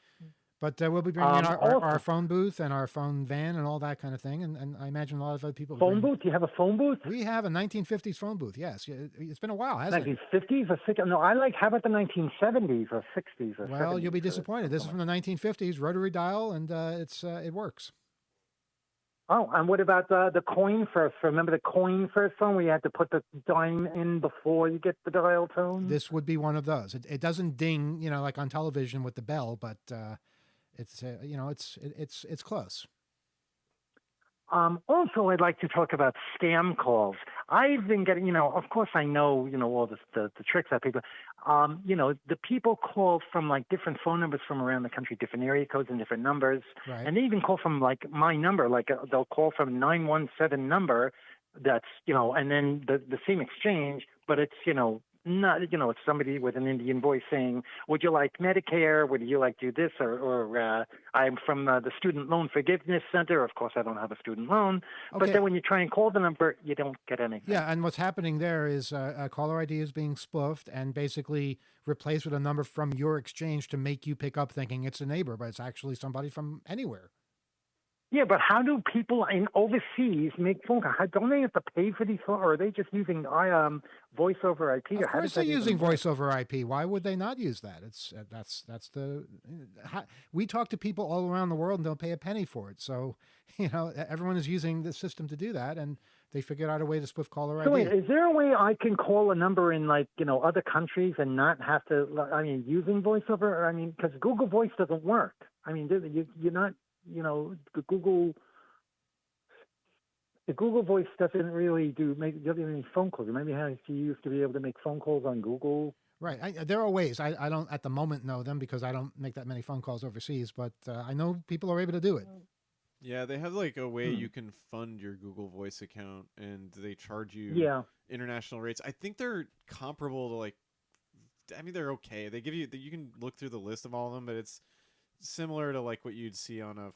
But we'll be bringing in our phone booth and our phone van and all that kind of thing. And I imagine a lot of other people. Phone booth? You have a phone booth? We have a 1950s phone booth, yes. It's been a while, hasn't it? 1950s or 60s? No, how about the 1970s or 60s or 70s? Well, you'll be disappointed. This is from the 1950s, rotary dial, and it works. Oh, and what about the coin first? Remember the coin first phone where you had to put the dime in before you get the dial tone? This would be one of those. It doesn't ding, like on television with the bell, but it's it's close. Also, I'd like to talk about scam calls. I've been getting, of course I know, all the tricks that people, the people call from like different phone numbers from around the country, different area codes and different numbers. Right. And they even call from like my number, like they'll call from 917 number that's, and then the same exchange, but it's, not, it's somebody with an Indian voice saying, would you like Medicare? Would you like to do this? Or I'm from the Student Loan Forgiveness Center. Of course, I don't have a student loan. Okay. But then when you try and call the number, you don't get anything. Yeah, and what's happening there is caller ID is being spoofed and basically replaced with a number from your exchange to make you pick up thinking it's a neighbor, but it's actually somebody from anywhere. Yeah, but how do people in overseas make phone calls? Don't they have to pay for these phones, or are they just using voice over IP? Of course, they're using voice over IP. Why would they not use that? It's we talk to people all around the world and don't pay a penny for it. So everyone is using the system to do that, and they figured out a way to spoof caller ID. So wait, is there a way I can call a number in other countries and not have to? Using voice over. Because Google Voice doesn't work. You're not. The Google Voice doesn't really doesn't any phone calls. Maybe you used to be able to make phone calls on Google. Right. There are ways. I don't at the moment know them because I don't make that many phone calls overseas, but I know people are able to do it. Yeah, they have like a way you can fund your Google Voice account, and they charge you international rates. I think they're comparable to they're okay. They give you can look through the list of all of them, but it's similar to like what you'd see on a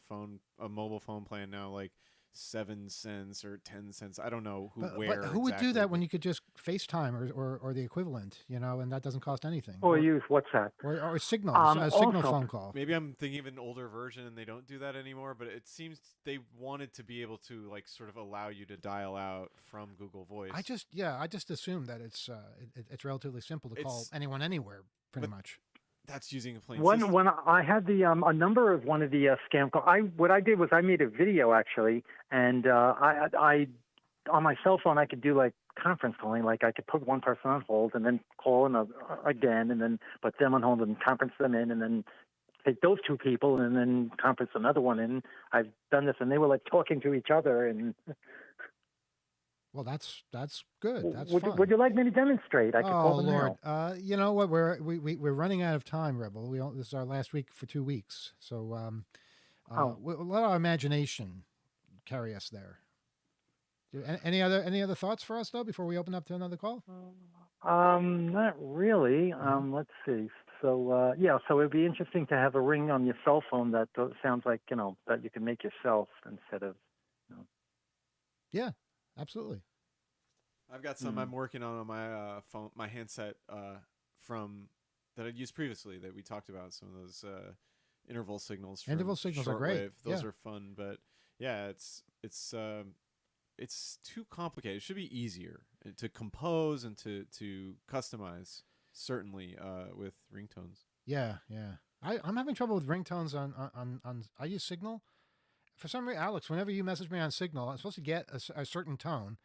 mobile phone plan now, like 7 cents or 10 cents. I don't know but who would do that when you could just FaceTime or the equivalent, and that doesn't cost anything. Or use WhatsApp. Or Signal, a Signal phone call. Maybe I'm thinking of an older version and they don't do that anymore, but it seems they wanted to be able to like sort of allow you to dial out from Google Voice. I just assume that it's relatively simple to call anyone anywhere, pretty much. That's using a plain system. When I had a number of one of the scam calls, what I did was I made a video actually, and I on my cell phone I could do like conference calling, like I could put one person on hold and then call again, and then put them on hold and conference them in, and then take those two people and then conference another one in. I've done this, and they were like talking to each other and. Well, that's good. That's fun. Would you like me to demonstrate? I could call them Lord. now. You know what? We're running out of time, Rebel. This is our last week for 2 weeks, so we'll let our imagination carry us there. Any other thoughts for us though before we open up to another call? Not really. Let's see. So so it'd be interesting to have a ring on your cell phone that sounds like that you can make yourself instead of. Yeah. Absolutely. I've got some I'm working on my phone, my handset from that I'd used previously that we talked about. Some of those interval signals. Interval signals are great. Those are fun, but yeah, it's too complicated. It should be easier to compose and to customize. Certainly with ringtones. Yeah. I'm having trouble with ringtones on I use Signal. For some reason, Alex, whenever you message me on Signal, I'm supposed to get a certain tone,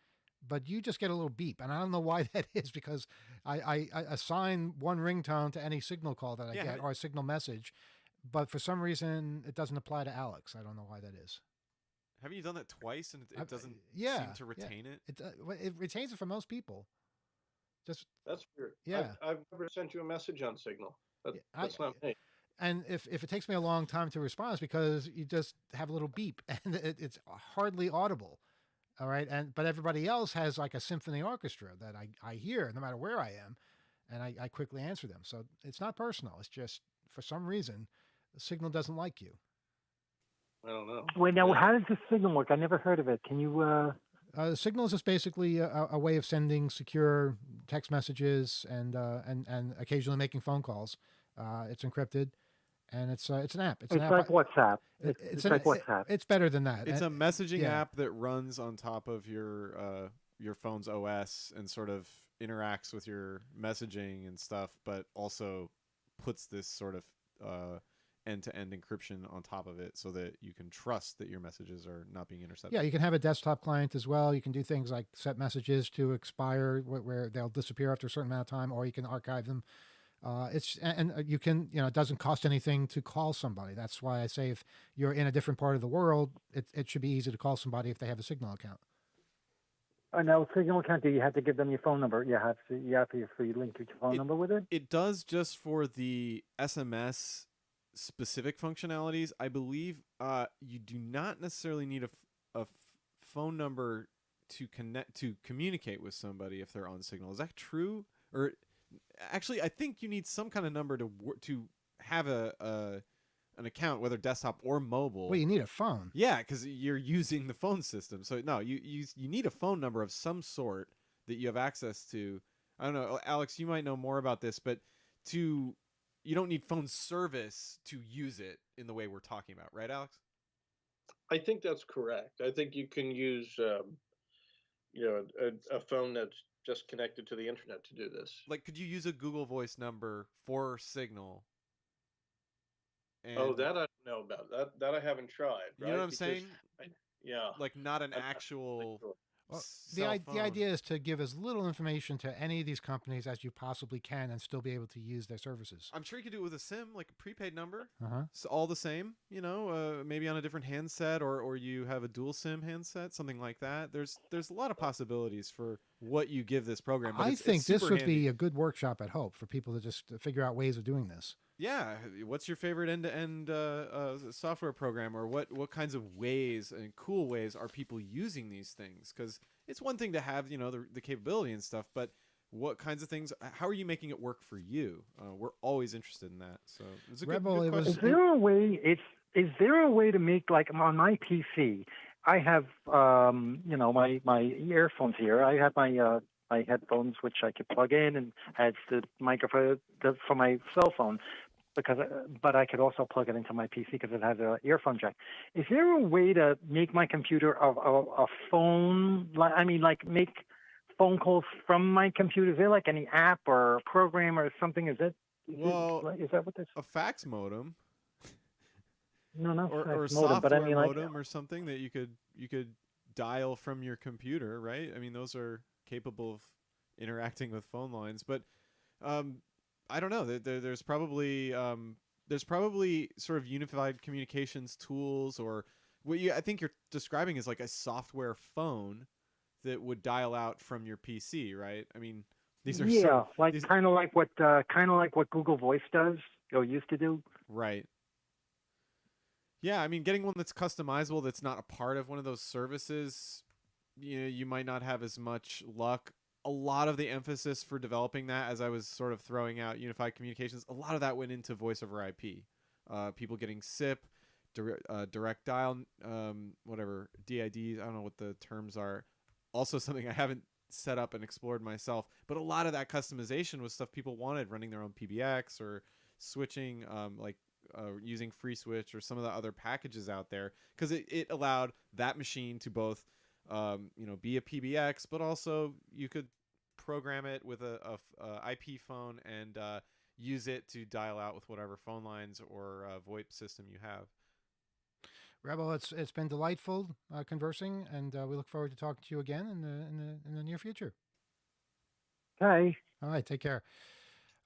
but you just get a little beep. And I don't know why that is, because I assign one ringtone to any Signal call that I get or a Signal message. But for some reason, it doesn't apply to Alex. I don't know why that is. Have you done that twice and it doesn't seem to retain it? It retains it for most people. That's weird. Yeah. I've never sent you a message on Signal. That's not me. And if it takes me a long time to respond, it's because you just have a little beep and it's hardly audible. All right. But everybody else has like a symphony orchestra that I hear no matter where I am, and I quickly answer them. So it's not personal. It's just for some reason, the Signal doesn't like you. I don't know. Wait, now how does the Signal work? I never heard of it. Can you? Signal is just basically a way of sending secure text messages and occasionally making phone calls. It's encrypted. And it's an app. It's like WhatsApp. It's like WhatsApp. It's better than that. It's a messaging app that runs on top of your phone's OS and sort of interacts with your messaging and stuff, but also puts this sort of end-to-end encryption on top of it so that you can trust that your messages are not being intercepted. Yeah, you can have a desktop client as well. You can do things like set messages to expire where they'll disappear after a certain amount of time, or you can archive them. You can, it doesn't cost anything to call somebody. That's why I say if you're in a different part of the world, it should be easy to call somebody if they have a Signal account. Now, Signal account, do you have to give them your phone number? You have to link your phone number with it? It does just for the SMS specific functionalities. I believe you do not necessarily need a phone number to communicate with somebody if they're on Signal. Is that true? Or actually, I think you need some kind of number to have an account, whether desktop or mobile. Well, you need a phone. Yeah, because you're using the phone system. So no, you need a phone number of some sort that you have access to. I don't know, Alex, you might know more about this, but you don't need phone service to use it in the way we're talking about, right, Alex? I think that's correct. I think you can use a phone that's just connected to the internet to do this. Like, could you use a Google Voice number for Signal? And that I don't know about. That I haven't tried. You know what I'm saying? Yeah. Like not an actual. Sure. Well, the idea is to give as little information to any of these companies as you possibly can and still be able to use their services. I'm sure you could do it with a SIM, like a prepaid number. Uh-huh. So all the same, maybe on a different handset or you have a dual SIM handset, something like that. There's a lot of possibilities for what you give this program. But I think this would handy. be a good workshop at Hope for people to just figure out ways of doing this. Yeah, what's your favorite end-to-end software program, or what kinds of ways and cool ways are people using these things? Because it's one thing to have the capability and stuff, but what kinds of things? How are you making it work for you? We're always interested in that. So it's a good question. Is there a way to make, like, on my PC? I have my earphones here. I have my headphones, which I could plug in, and has the microphone for my cell phone. But I could also plug it into my PC because it has an earphone jack. Is there a way to make my computer a phone? Make phone calls from my computer? Is there like any app or program or something? Is that what this? A fax modem? No, not or fax a modem, software but I mean, modem or something that you could dial from your computer, right? I mean, those are capable of interacting with phone lines, but I don't know. There's probably sort of unified communications tools, or what I think you're describing is like a software phone that would dial out from your PC, right? I mean, these are kind of like what Google Voice does or used to do, right? Yeah, I mean, getting one that's customizable, that's not a part of one of those services, you might not have as much luck. A lot of the emphasis for developing that, as I was sort of throwing out unified communications, a lot of that went into voice over IP. People getting SIP, direct dial, whatever, DIDs, I don't know what the terms are. Also something I haven't set up and explored myself. But a lot of that customization was stuff people wanted, running their own PBX or switching, using FreeSwitch or some of the other packages out there. Because it allowed that machine to both be a PBX, but also you could program it with a IP phone and use it to dial out with whatever phone lines or VoIP system you have. Rebel, it's been delightful conversing, and we look forward to talking to you again in the near future. Okay. All right, take care.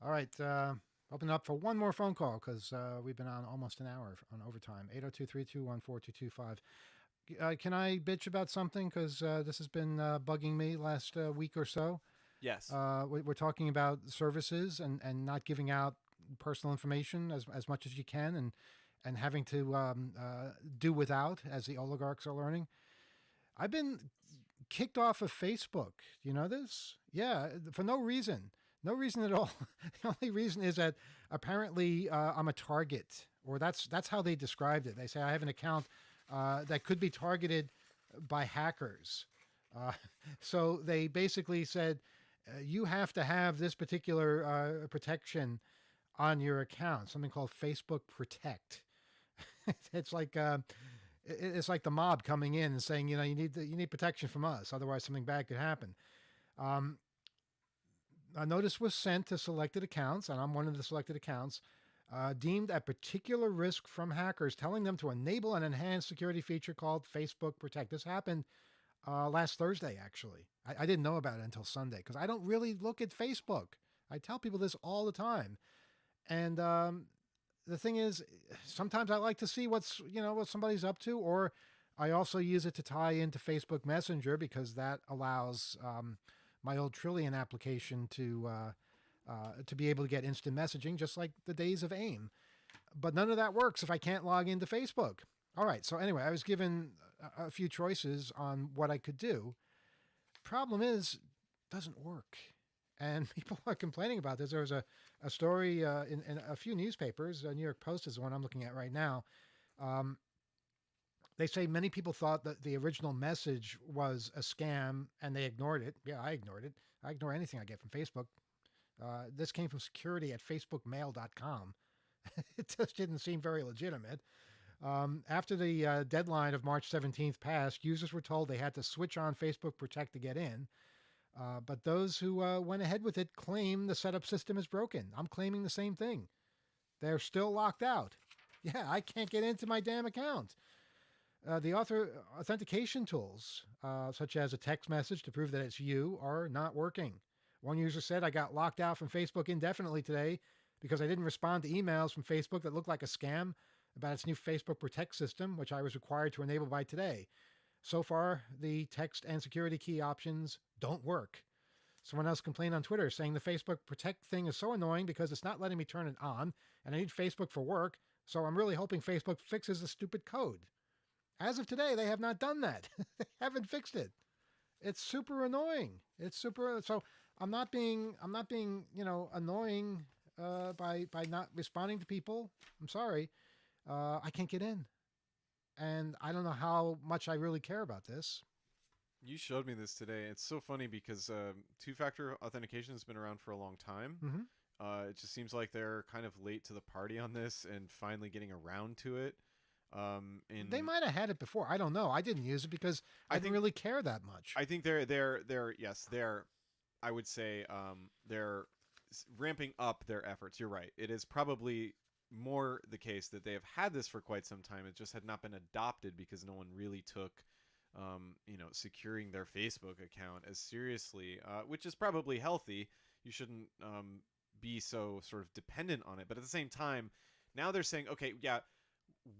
All right, open up for one more phone call because we've been on almost an hour on overtime. 802-321-4225. Can I bitch about something? Because this has been bugging me last week or so. Yes. We're talking about services and not giving out personal information as much as you can and having to do without, as the oligarchs are learning. I've been kicked off of Facebook. You know this? Yeah, for no reason. No reason at all. The only reason is that apparently I'm a target, or that's how they described it. They say I have an account that could be targeted by hackers. So they basically said, you have to have this particular protection on your account, something called Facebook Protect. It's like the mob coming in and saying, you need protection from us, otherwise something bad could happen. A notice was sent to selected accounts, and I'm one of the selected accounts, deemed a particular risk from hackers, telling them to enable an enhanced security feature called Facebook Protect. This happened last Thursday, actually. I didn't know about it until Sunday because I don't really look at Facebook. I tell people this all the time. And the thing is, sometimes I like to see what somebody's up to, or I also use it to tie into Facebook Messenger because that allows my old Trillion application to be able to get instant messaging, just like the days of AIM. But none of that works if I can't log into Facebook. All right. So anyway, I was given a few choices on what I could do. Problem is, it doesn't work. And people are complaining about this. There was a story in a few newspapers. New York Post is the one I'm looking at right now. They say many people thought that the original message was a scam and they ignored it. Yeah, I ignored it. I ignore anything I get from Facebook. This came from security at facebookmail.com. It just didn't seem very legitimate. After the deadline of March 17th passed, users were told they had to switch on Facebook Protect to get in. But those who went ahead with it claim the setup system is broken. I'm claiming the same thing. They're still locked out. Yeah, I can't get into my damn account. The authentication tools, such as a text message to prove that it's you, are not working. One user said, I got locked out from Facebook indefinitely today because I didn't respond to emails from Facebook that looked like a scam about its new Facebook Protect system, which I was required to enable by today. So far, the text and security key options don't work. Someone else complained on Twitter saying the Facebook Protect thing is so annoying because it's not letting me turn it on, and I need Facebook for work, so I'm really hoping Facebook fixes the stupid code. As of today, they have not done that. They haven't fixed it. It's super annoying. So I'm not being annoying by not responding to people. I'm sorry. I can't get in. And I don't know how much I really care about this. You showed me this today. It's so funny because two-factor authentication has been around for a long time. Mm-hmm. It just seems like they're kind of late to the party on this and finally getting around to it. They might have had it before. I don't know. I didn't use it because I didn't really care that much. I think they're I would say they're ramping up their efforts. You're right. It is probably more the case that they have had this for quite some time. It just had not been adopted because no one really took securing their Facebook account as seriously, which is probably healthy. You shouldn't be so sort of dependent on it. But at the same time, now they're saying, okay, yeah,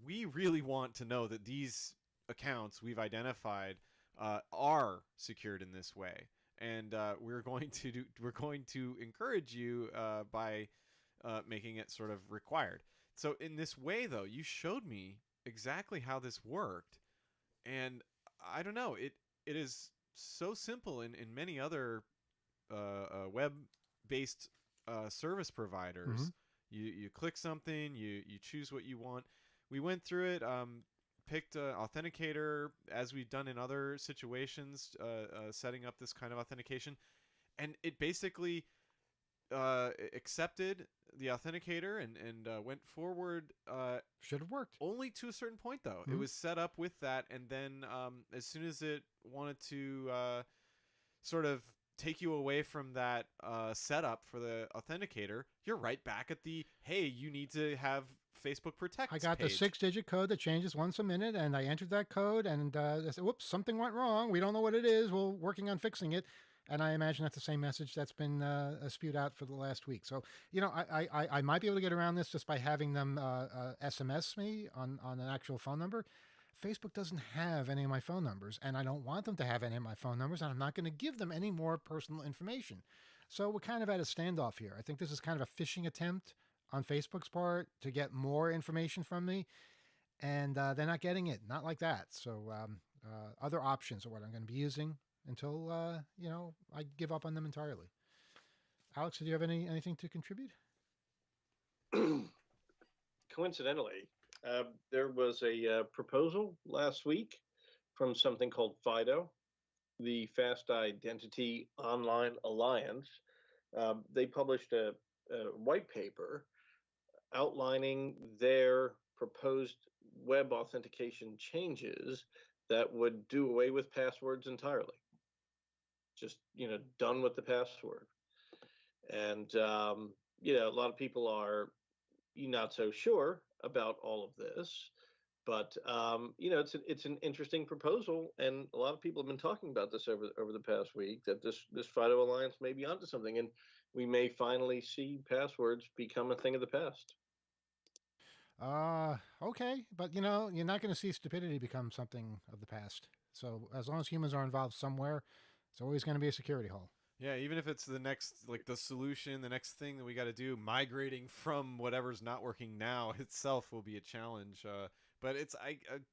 we really want to know that these accounts we've identified are secured in this way, and we're going to encourage you by making it sort of required. So in this way, though, you showed me exactly how this worked, and I don't know, it is so simple in many other web-based service providers. Mm-hmm. You click something, you choose what you want. We went through it, picked an authenticator, as we've done in other situations, setting up this kind of authentication. And it basically accepted the authenticator and went forward. Should have worked. Only to a certain point, though. Mm-hmm. It was set up with that. And then as soon as it wanted to sort of take you away from that setup for the authenticator, you're right back at the, hey, you need to have Facebook Protect I got page. the 6-digit code that changes once a minute, and I entered that code, and they said, whoops, something went wrong. We don't know what it is. We're working on fixing it. And I imagine that's the same message that's been spewed out for the last week. So, I might be able to get around this just by having them SMS me on an actual phone number. Facebook doesn't have any of my phone numbers, and I don't want them to have any of my phone numbers, and I'm not going to give them any more personal information. So we're kind of at a standoff here. I think this is kind of a phishing attempt on Facebook's part to get more information from me, and they're not getting it, not like that. So other options are what I'm going to be using until, I give up on them entirely. Alex, do you have anything to contribute? Coincidentally, there was a proposal last week from something called FIDO, the Fast Identity Online Alliance. They published a white paper outlining their proposed web authentication changes that would do away with passwords entirely. Just, done with the password. And, a lot of people are not so sure about all of this. But it's an interesting proposal, and a lot of people have been talking about this over the past week. That this FIDO alliance may be onto something, and we may finally see passwords become a thing of the past. Okay, but you're not going to see stupidity become something of the past. So as long as humans are involved somewhere, it's always going to be a security hole. Yeah, even if it's the next, like the solution, the next thing that we got to do, migrating from whatever's not working now itself will be a challenge. But it's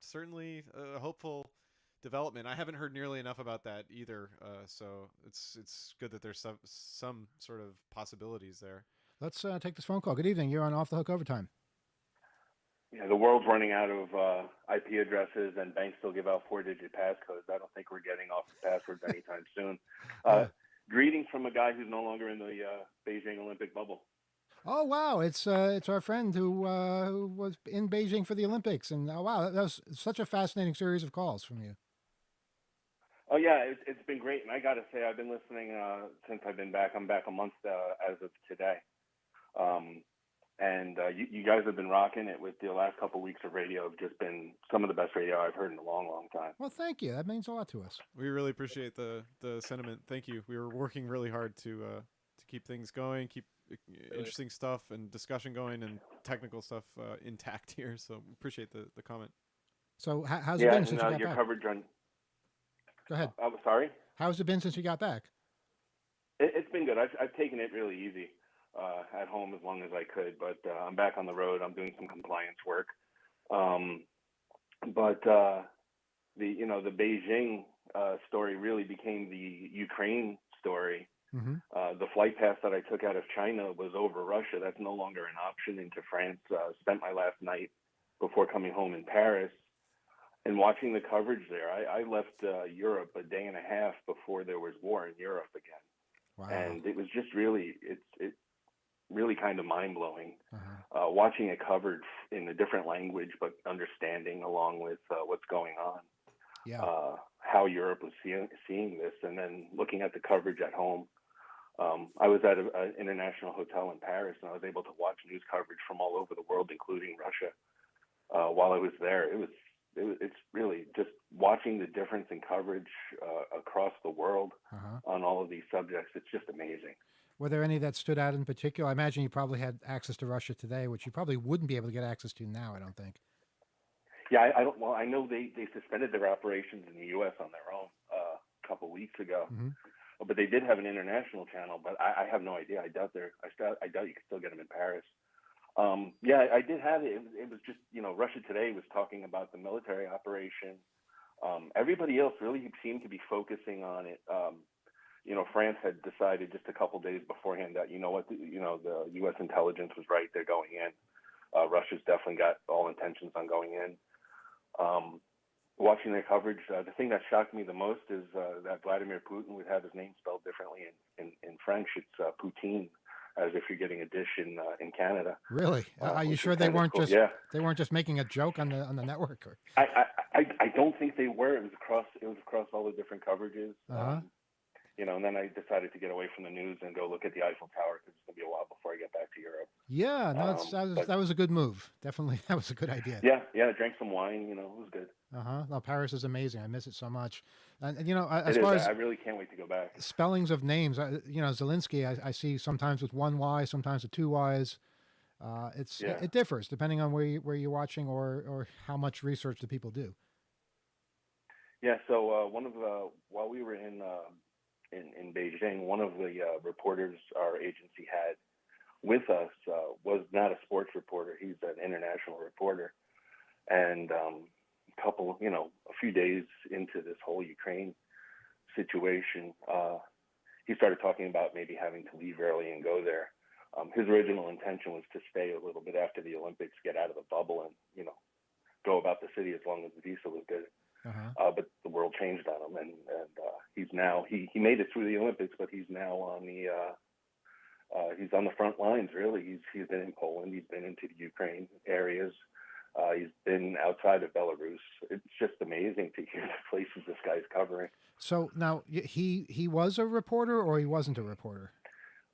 certainly a hopeful development. I haven't heard nearly enough about that either. So it's good that there's some sort of possibilities there. Let's take this phone call. Good evening. You're on Off the Hook Overtime. Yeah, the world's running out of IP addresses, and banks still give out 4-digit passcodes. I don't think we're getting off the passwords anytime soon. Greetings from a guy who's no longer in the Beijing Olympic bubble. Oh wow, it's our friend who was in Beijing for the Olympics, and oh wow, that was such a fascinating series of calls from you. Oh yeah, it's been great, and I got to say I've been listening since I've been back. I'm back a month as of today. And you guys have been rocking it with the last couple of weeks of radio. Have just been some of the best radio I've heard in a long, long time. Well, thank you. That means a lot to us. We really appreciate the sentiment. Thank you. We were working really hard to keep things going, keep interesting stuff and discussion going, and technical stuff intact here. So appreciate the comment. So how's it been since you got your back? coverage on. Go ahead. I'm sorry. How's it been since you got back? It's been good. I've taken it really easy. At home as long as I could, but I'm back on the road. I'm doing some compliance work. But the Beijing story really became the Ukraine story. Mm-hmm. The flight pass that I took out of China was over Russia. That's no longer an option into France. Spent my last night before coming home in Paris and watching the coverage there. I left Europe a day and a half before there was war in Europe again. Wow. And it was just really, it really kind of mind-blowing. Uh-huh. Watching it covered in a different language, but understanding along with what's going on. Yeah. How Europe was seeing this, and then looking at the coverage at home. I was at an international hotel in Paris, and I was able to watch news coverage from all over the world, including Russia, while I was there. It's really just watching the difference in coverage across the world on all of these subjects. It's just amazing. Were there any that stood out in particular? I imagine you probably had access to Russia Today, which you probably wouldn't be able to get access to now, I don't think. Yeah, I don't. Well, I know they suspended their operations in the U.S. on their own a couple weeks ago, but they did have an international channel. But I have no idea. I doubt you could still get them in Paris. Yeah, I did have it. It was just Russia Today was talking about the military operation. Everybody else really seemed to be focusing on it. France had decided just a couple days beforehand that the U.S. intelligence was right. They're going in. Russia's definitely got all intentions on going in. Watching their coverage, the thing that shocked me the most is that Vladimir Putin would have his name spelled differently in French. It's Poutine, as if you're getting a dish in Canada. Really? Are you sure they weren't cool. they weren't just making a joke on the network? Or? I don't think they were. It was across all the different coverages. And then I decided to get away from the news and go look at the Eiffel Tower because it's going to be a while before I get back to Europe. Yeah, no, that was a good move. Definitely, that was a good idea. Yeah, I drank some wine. It was good. No, Paris is amazing. I miss it so much. And I really can't wait to go back. Spellings of names, Zelensky, I see sometimes with one Y, sometimes with two Ys. It differs depending on where you're watching or how much research the people do. Yeah. So while we were in Beijing, one of the reporters our agency had with us was not a sports reporter. He's an international reporter. And a few days into this whole Ukraine situation, he started talking about maybe having to leave early and go there. His original intention was to stay a little bit after the Olympics, get out of the bubble and, go about the city as long as the visa was good. But the world changed on him, and he's now he made it through the Olympics, but he's now on he's on the front lines. Really, he's been in Poland, he's been into the Ukraine areas, he's been outside of Belarus. It's just amazing to hear the places this guy's covering. So now he was a reporter, or he wasn't a reporter?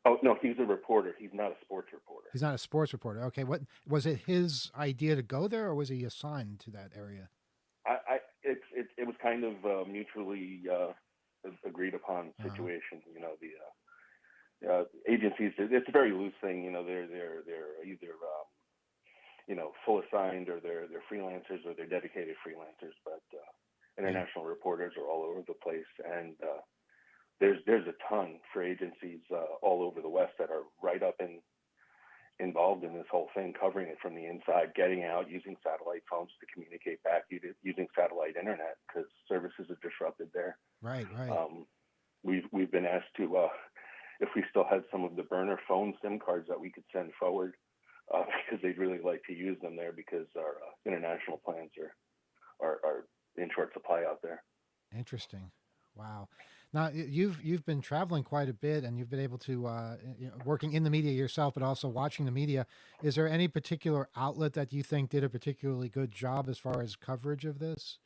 Oh no, he's a reporter. He's not a sports reporter. He's not a sports reporter. Okay, what was it? His idea to go there, or was he assigned to that area? It was kind of mutually agreed upon situation. You know, the agencies. It's a very loose thing. You know, they're either full assigned, or they're freelancers, or they're dedicated freelancers. But international reporters are all over the place, and there's a ton for agencies all over the West that are right up involved in this whole thing, covering it from the inside, getting out, using satellite phones to communicate back, using satellite internet because services are disrupted there. Right. We've been asked to, if we still had some of the burner phone SIM cards that we could send forward, because they'd really like to use them there because our international plans are in short supply out there. Interesting. Wow. Now you've been traveling quite a bit, and you've been able to working in the media yourself, but also watching the media. Is there any particular outlet that you think did a particularly good job as far as coverage of this?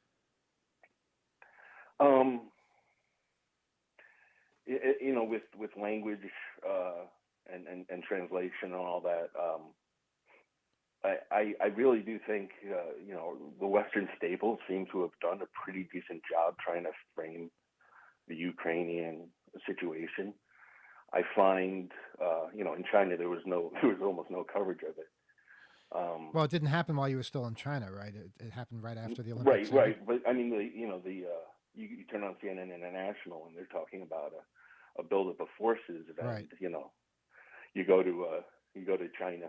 With language and translation and all that, I really do think the Western staples seem to have done a pretty decent job trying to frame the Ukrainian situation. I find, in China there was almost no coverage of it. Well, it didn't happen while you were still in China, right? It happened right after the Olympics. Right. But I mean, you turn on CNN International and they're talking about a buildup of forces. And, right. You go to China,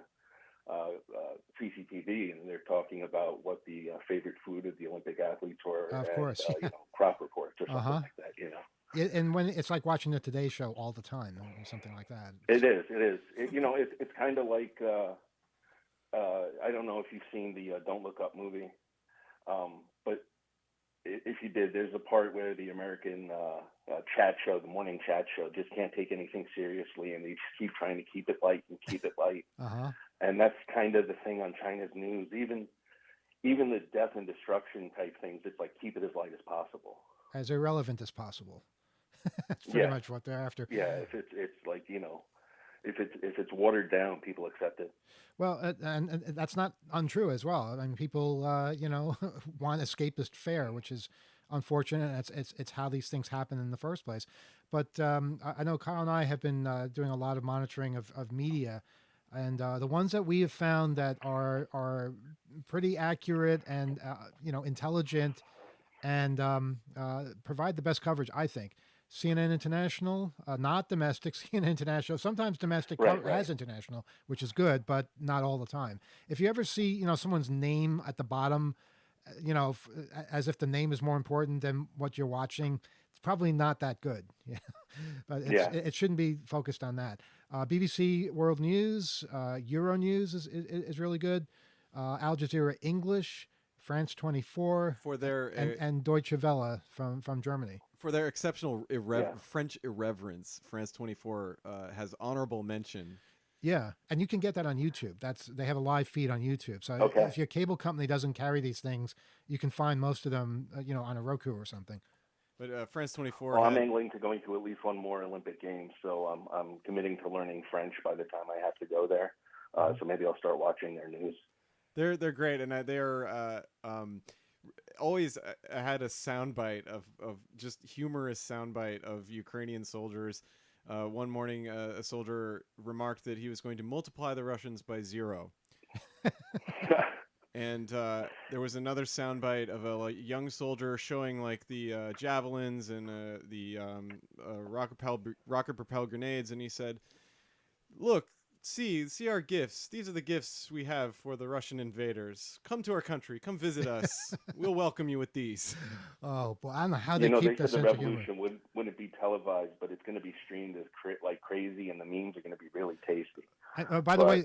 CCTV, and they're talking about what the favorite food of the Olympic athletes were. Of course. Crop reports or something like that. And when it's like watching the Today Show all the time, or something like that. It is. It's kind of like I don't know if you've seen the Don't Look Up movie, but if you did, there's a part where the American chat show, the morning chat show, just can't take anything seriously, and they just keep trying to keep it light and keep it light. And that's kind of the thing on China's news. Even the death and destruction type things, it's like keep it as light as possible, as irrelevant as possible. That's pretty much what they're after. Yeah, if it's like if it's watered down, people accept it. Well, and that's not untrue as well. I mean, people want escapist fare, which is unfortunate. It's how these things happen in the first place. But I know Kyle and I have been doing a lot of monitoring of media. And the ones that we have found that are pretty accurate and intelligent and provide the best coverage, I think. CNN International, not domestic. CNN International, sometimes domestic has international, which is good, but not all the time. If you ever see someone's name at the bottom, as if the name is more important than what you're watching, it's probably not that good. But it shouldn't be focused on that. BBC World News, Euronews is really good. Al Jazeera English, France 24, for their and Deutsche Welle from Germany. For their exceptional French irreverence, France 24 has honorable mention. Yeah, and you can get that on YouTube. They have a live feed on YouTube. So if your cable company doesn't carry these things, you can find most of them, on a Roku or something. But France 24. Well, I'm angling to going to at least one more Olympic Games, so I'm committing to learning French by the time I have to go there. So maybe I'll start watching their news. They're great, and they're always had a soundbite of just humorous soundbite of Ukrainian soldiers. One morning, a soldier remarked that he was going to multiply the Russians by 0. And there was another soundbite of a young soldier showing like the javelins and the rocket-propelled grenades, and he said, "Look, see our gifts. These are the gifts we have for the Russian invaders. Come to our country. Come visit us. We'll welcome you with these." Oh, boy, I don't know how they keep that said sense the revolution of humor. wouldn't be televised, but it's going to be streamed as like crazy, and the memes are going to be really tasty. By the way,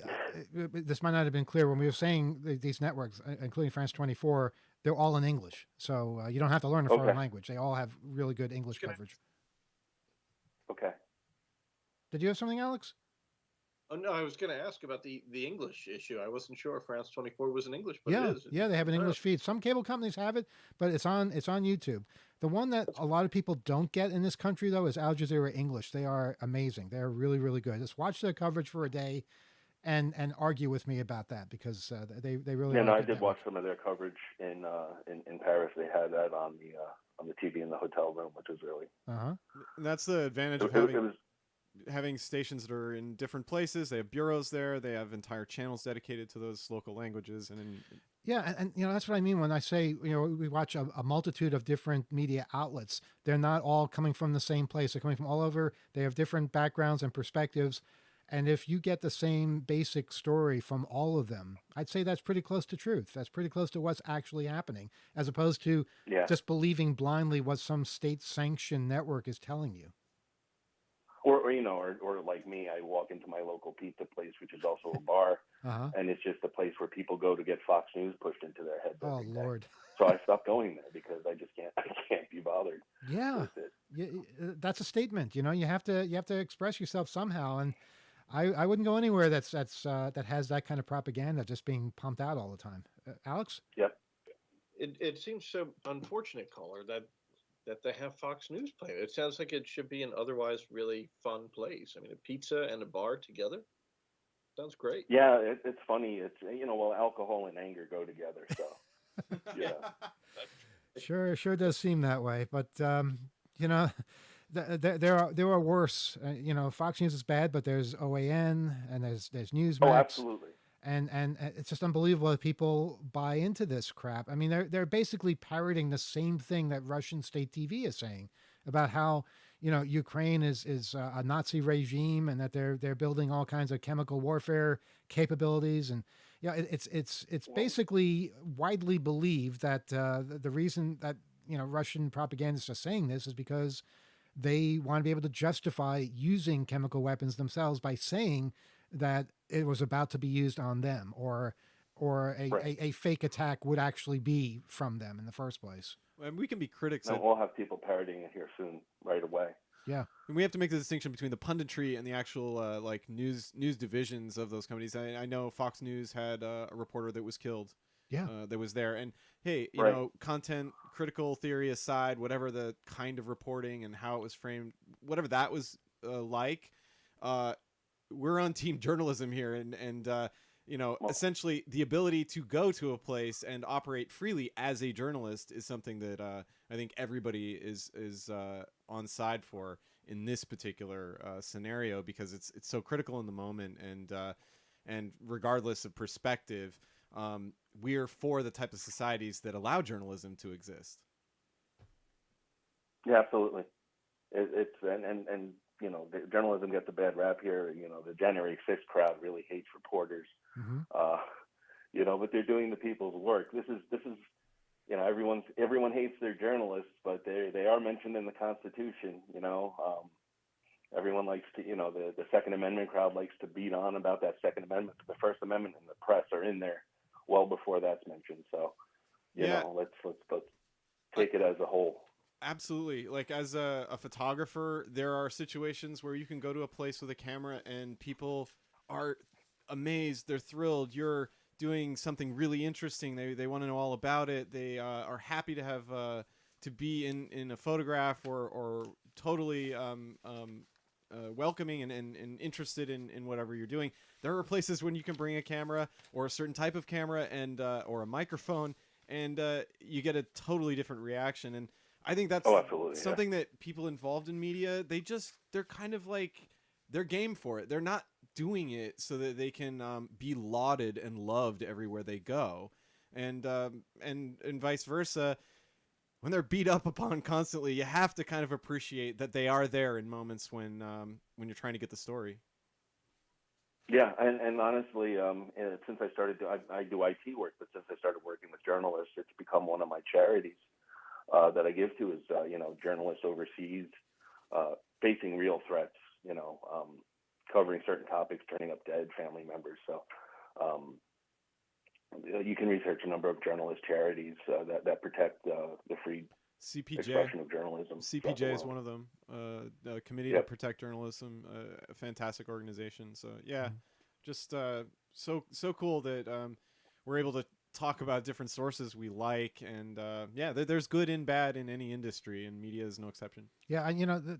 this might not have been clear when we were saying these networks, including France 24, they're all in English. So you don't have to learn a foreign language. They all have really good English coverage. Okay. Did you have something, Alex? Oh no, I was going to ask about the English issue. I wasn't sure if France 24 was in English, but it Yeah, is. yeah, they have an English feed. Some cable companies have it, but it's on YouTube. The one that a lot of people don't get in this country though is Al Jazeera English. They are amazing. They are really really good. Just watch their coverage for a day, and argue with me about that because they really. Yeah, are no, a I good did watch network. some of their coverage in Paris. They had that on the TV in the hotel room, which was really. Uh-huh. And that's the advantage of It was. having stations that are in different places. They have bureaus there. They have entire channels dedicated to those local languages. Yeah, and that's what I mean when I say we watch a multitude of different media outlets. They're not all coming from the same place. They're coming from all over. They have different backgrounds and perspectives. And if you get the same basic story from all of them, I'd say that's pretty close to truth. That's pretty close to what's actually happening, as opposed to just believing blindly what some state-sanctioned network is telling you. Or like me, I walk into my local pizza place, which is also a bar, and it's just a place where people go to get Fox News pushed into their heads every day. Lord! So I stopped going there because I just can't. I can't be bothered. Yeah, with it. that's a statement. You have to express yourself somehow, and I wouldn't go anywhere that has that kind of propaganda just being pumped out all the time. Alex? Yep. It seems so unfortunate, caller, that they have Fox News playing. It sounds like it should be an otherwise really fun place. I mean, a pizza and a bar together sounds great. Yeah, it's funny. It's alcohol and anger go together. So yeah, Sure does seem that way. But there are worse. Fox News is bad, but there's OAN and there's Newsmax. Oh, absolutely. And it's just unbelievable that people buy into this crap. I mean, they're basically parroting the same thing that Russian state TV is saying about how Ukraine is a Nazi regime and that they're building all kinds of chemical warfare capabilities, and it's basically widely believed that the reason that Russian propagandists are saying this is because they want to be able to justify using chemical weapons themselves by saying that it was about to be used on them, or a fake attack would actually be from them in the first place. And we can be critics. And we'll have people parroting it here soon, right away. Yeah. And we have to make the distinction between the punditry and the actual news divisions of those companies. I know Fox News had a reporter that was killed. Yeah. That was there. And hey, content critical theory aside, whatever the kind of reporting and how it was framed, whatever that was we're on team journalism here, and essentially the ability to go to a place and operate freely as a journalist is something that I think everybody is on side for in this particular scenario, because it's so critical in the moment, and regardless of perspective, we're for the type of societies that allow journalism to exist. Yeah, absolutely. And the journalism gets a bad rap here. The January 6th crowd really hates reporters. Mm-hmm. But they're doing the people's work. This is everyone hates their journalists, but they are mentioned in the Constitution. Everyone likes to, the Second Amendment crowd likes to beat on about that Second Amendment. The First Amendment and the press are in there well before that's mentioned. So, let's take it as a whole. Absolutely. Like, as a photographer, there are situations where you can go to a place with a camera and people are amazed. They're thrilled. You're doing something really interesting. They want to know all about it. They are happy to have to be in a photograph, or totally welcoming and interested in whatever you're doing. There are places when you can bring a camera or a certain type of camera and or a microphone, and you get a totally different reaction. And I think that's something that people involved in media, they're kind of like, they're game for it. They're not doing it so that they can be lauded and loved everywhere they go. And vice versa. When they're beat up upon constantly, you have to kind of appreciate that they are there in moments when you're trying to get the story. Yeah, and honestly, since I started, I do IT work, but since I started working with journalists, it's become one of my charities that I give to, is journalists overseas facing real threats, covering certain topics, turning up dead family members. So you can research a number of journalist charities that protect the free expression of journalism. CPJ is one of them. The Committee to Protect Journalism, a fantastic organization. So yeah, just so cool that we're able to talk about different sources we like, and there's good and bad in any industry, and media is no exception. Yeah, and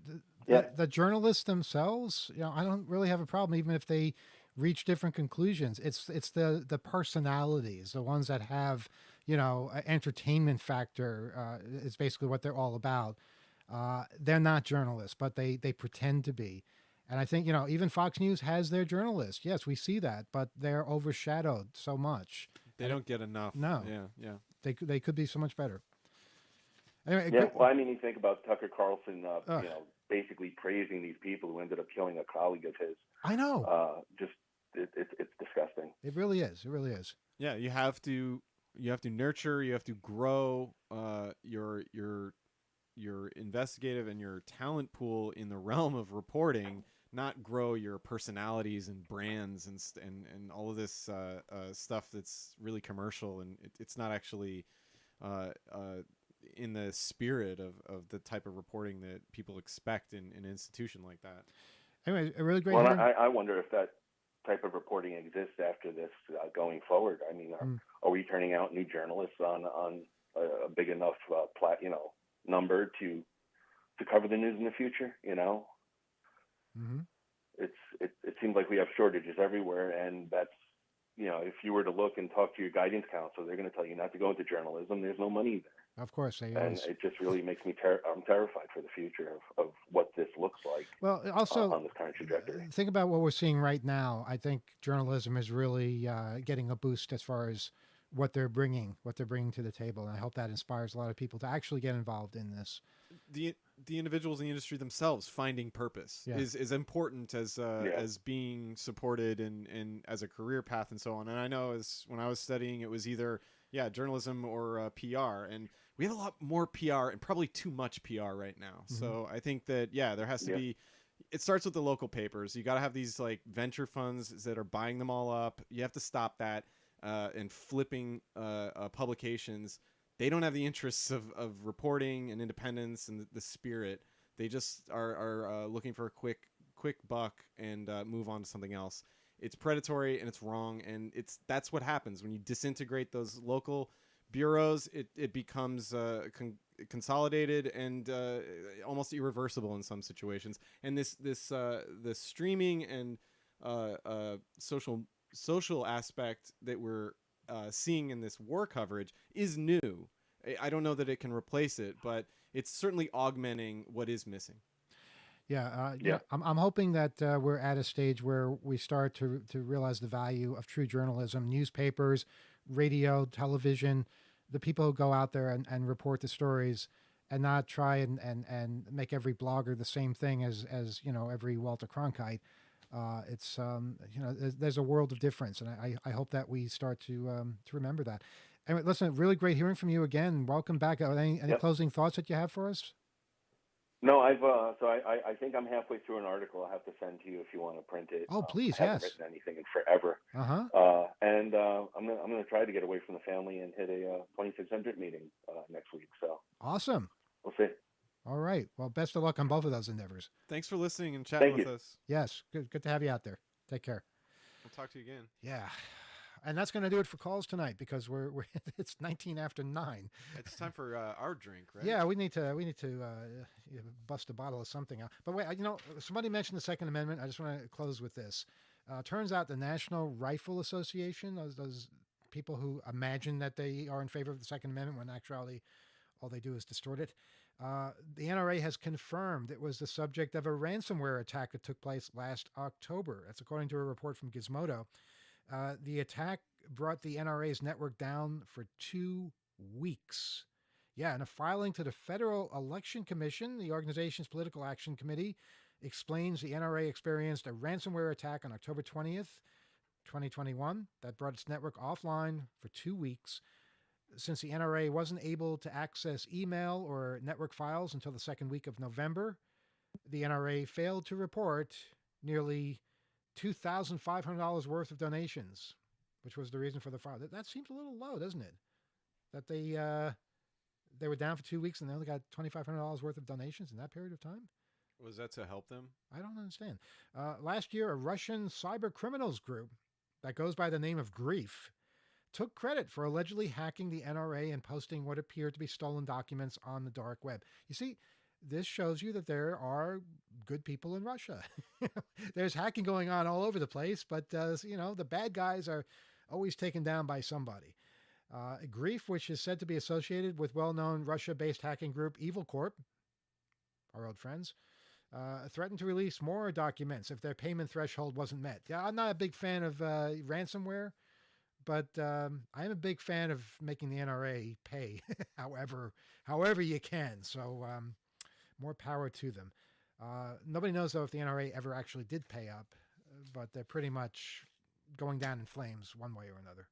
the journalists themselves, I don't really have a problem, even if they reach different conclusions. It's the personalities, the ones that have an entertainment factor. Is basically what they're all about. They're not journalists, but they pretend to be. And I think even Fox News has their journalists. Yes, we see that, but they're overshadowed so much. They don't get enough. No. Yeah. They could be so much better. Anyway, well, I mean, you think about Tucker Carlson, basically praising these people who ended up killing a colleague of his. I know. It's disgusting. It really is. It really is. Yeah, you have to nurture, you have to grow your investigative and your talent pool in the realm of reporting, not grow your personalities and brands and all of this stuff that's really commercial, and it's not actually in the spirit of the type of reporting that people expect in an institution like that. Anyway, a really great. Well, I wonder if that type of reporting exists after this going forward. I mean, are we turning out new journalists on a big enough number to cover the news in the future? Mm-hmm. It seems like we have shortages everywhere, and that's if you were to look and talk to your guidance counselor, they're going to tell you not to go into journalism. There's no money there. Of course, and it just really makes me I'm terrified for the future of what this looks like. Well, also on this current trajectory. Think about what we're seeing right now. I think journalism is really getting a boost as far as what they're bringing to the table, and I hope that inspires a lot of people to actually get involved in this. The individuals in the industry themselves finding purpose is important as being supported and as a career path and so on. And I know when I was studying, it was either journalism or PR, and we have a lot more PR and probably too much PR right now. Mm-hmm. So I think that there has to be. It starts with the local papers. You got to have these like venture funds that are buying them all up. You have to stop that and flipping publications. They don't have the interests of reporting and independence and the spirit. They just are looking for a quick buck and move on to something else. It's predatory and it's wrong, and that's what happens when you disintegrate those local bureaus. It becomes consolidated and almost irreversible in some situations. And this streaming and social aspect that we're seeing in this war coverage is new. I don't know that it can replace it, but it's certainly augmenting what is missing. I'm hoping that we're at a stage where we start to realize the value of true journalism, newspapers, radio, television, the people who go out there and report the stories, and not try and make every blogger the same thing as every Walter Cronkite. There's a world of difference, and I hope that we start to remember that. Anyway, listen, really great hearing from you again. Welcome back. Any closing thoughts that you have for us? No, I think I'm halfway through an article I'll have to send to you if you want to print it. Oh, please, I haven't written anything in forever. Uh-huh. And I'm gonna try to get away from the family and hit a 2600 meeting next week. So awesome. We'll see. All right. Well, best of luck on both of those endeavors. Thanks for listening and chatting with us. Yes. Good to have you out there. Take care. We'll talk to you again. Yeah. And that's going to do it for calls tonight because we're it's 19 after 9. It's time for our drink, right? Yeah, we need to bust a bottle of something out. But wait, somebody mentioned the Second Amendment. I just want to close with this. Turns out the National Rifle Association, those people who imagine that they are in favor of the Second Amendment when in actuality all they do is distort it. The NRA has confirmed it was the subject of a ransomware attack that took place last October. That's according to a report from Gizmodo. The attack brought the NRA's network down for 2 weeks. Yeah, in a filing to the Federal Election Commission, the organization's Political Action Committee explains the NRA experienced a ransomware attack on October 20th, 2021, that brought its network offline for 2 weeks. Since the NRA wasn't able to access email or network files until the second week of November, the NRA failed to report nearly $2,500 worth of donations, which was the reason for the file. That seems a little low, doesn't it? That they were down for 2 weeks and they only got $2,500 worth of donations in that period of time. Was that to help them? I don't understand. Last year, a Russian cyber criminals group that goes by the name of Grief took credit for allegedly hacking the NRA and posting what appeared to be stolen documents on the dark web. You see, this shows you that there are good people in Russia. There's hacking going on all over the place, but, the bad guys are always taken down by somebody. Grief, which is said to be associated with well-known Russia-based hacking group Evil Corp, our old friends, threatened to release more documents if their payment threshold wasn't met. Yeah, I'm not a big fan of ransomware, but I'm a big fan of making the NRA pay however you can. So more power to them. Nobody knows, though, if the NRA ever actually did pay up, but they're pretty much going down in flames one way or another.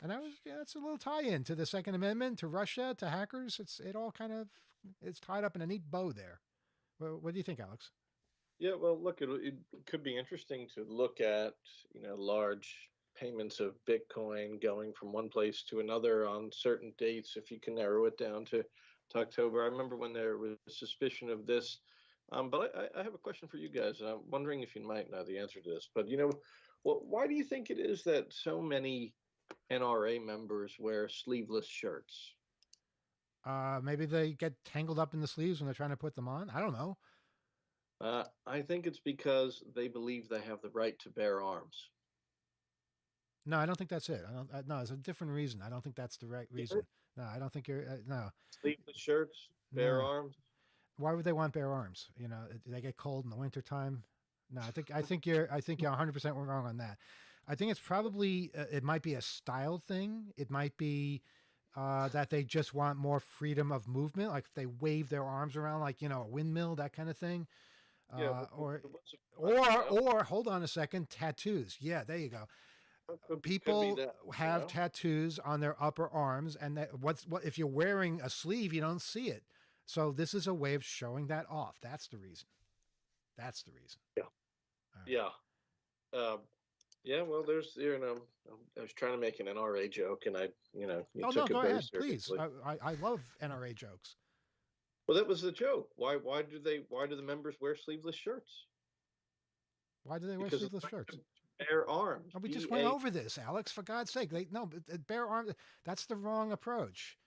And that's a little tie-in to the Second Amendment, to Russia, to hackers. It's tied up in a neat bow there. What do you think, Alex? Yeah, well, look, it could be interesting to look at, large payments of Bitcoin going from one place to another on certain dates, if you can narrow it down to October. I remember when there was suspicion of this. But I have a question for you guys, and I'm wondering if you might know the answer to this. But, why do you think it is that so many NRA members wear sleeveless shirts? Maybe they get tangled up in the sleeves when they're trying to put them on. I don't know. I think it's because they believe they have the right to bear arms. No, I don't think that's it. No, it's a different reason. I don't think that's the right reason. No, I don't think you're. No. Sleeveless shirts, bare arms. Why would they want bare arms? They get cold in the wintertime. No, I think you're 100% wrong on that. I think it's probably it might be a style thing. It might be that they just want more freedom of movement, like if they wave their arms around like a windmill, that kind of thing. Or hold on a second, tattoos. Yeah, there you go. People have tattoos on their upper arms, and what if you're wearing a sleeve, you don't see it. So this is a way of showing that off. That's the reason. Yeah. Right. Yeah. Well, there's, I was trying to make an NRA joke, and you took it go very ahead, seriously. please. I love NRA jokes. Well, that was the joke. Why do the members wear sleeveless shirts? Why do they wear sleeveless shirts? Bare arms. Oh, we just went over this, Alex, for God's sake. Bare arms, that's the wrong approach.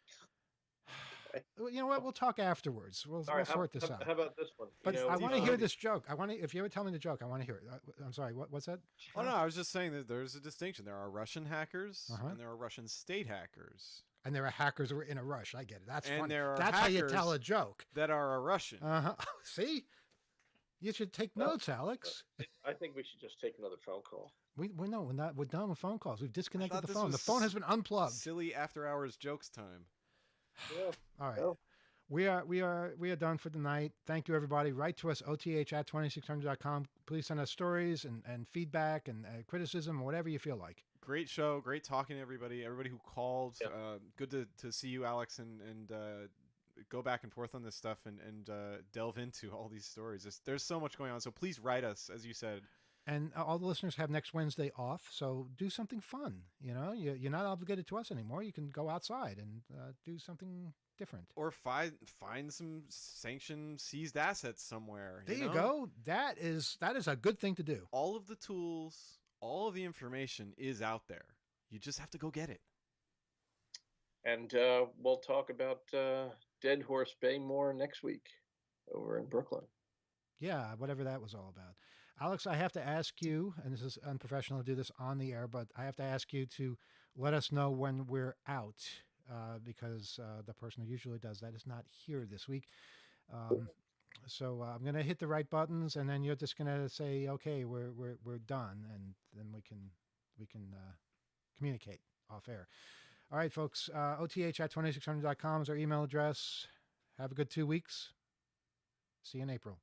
You know what? We'll talk afterwards. We'll sort this out. How about this one? But I want to hear this joke. If you ever tell me the joke, I want to hear it. I'm sorry. What's that? Oh, no, I was just saying that there's a distinction. There are Russian hackers and there are Russian state hackers. And there are hackers who are in a rush. I get it. That's fun. That's how you tell a joke. That are a Russian. See? You should take notes, Alex. I think we should just take another phone call. We're done with phone calls. We've disconnected the phone. The phone has been unplugged. Silly after hours jokes time. Yeah. All right. Well. We are done for the night. Thank you, everybody. Write to us, oth@2600.com. Please send us stories and feedback and criticism, whatever you feel like. Great show. Great talking to everybody. Everybody who called. Yep. Good to see you, Alex, and go back and forth on this stuff and delve into all these stories. There's so much going on. So please write us, as you said. And all the listeners have next Wednesday off, so do something fun. You're not obligated to us anymore. You can go outside and do something different, or find some sanctioned seized assets somewhere. There you go. That is a good thing to do. All of the tools, all of the information is out there. You just have to go get it. And we'll talk about Dead Horse Bay more next week over in Brooklyn. Yeah, whatever that was all about. Alex, I have to ask you, and this is unprofessional to do this on the air, but I have to ask you to let us know when we're out, because the person who usually does that is not here this week. So I'm going to hit the right buttons, and then you're just going to say, okay, we're done, and then we can communicate off air. All right, folks, oth@2600.com is our email address. Have a good 2 weeks. See you in April.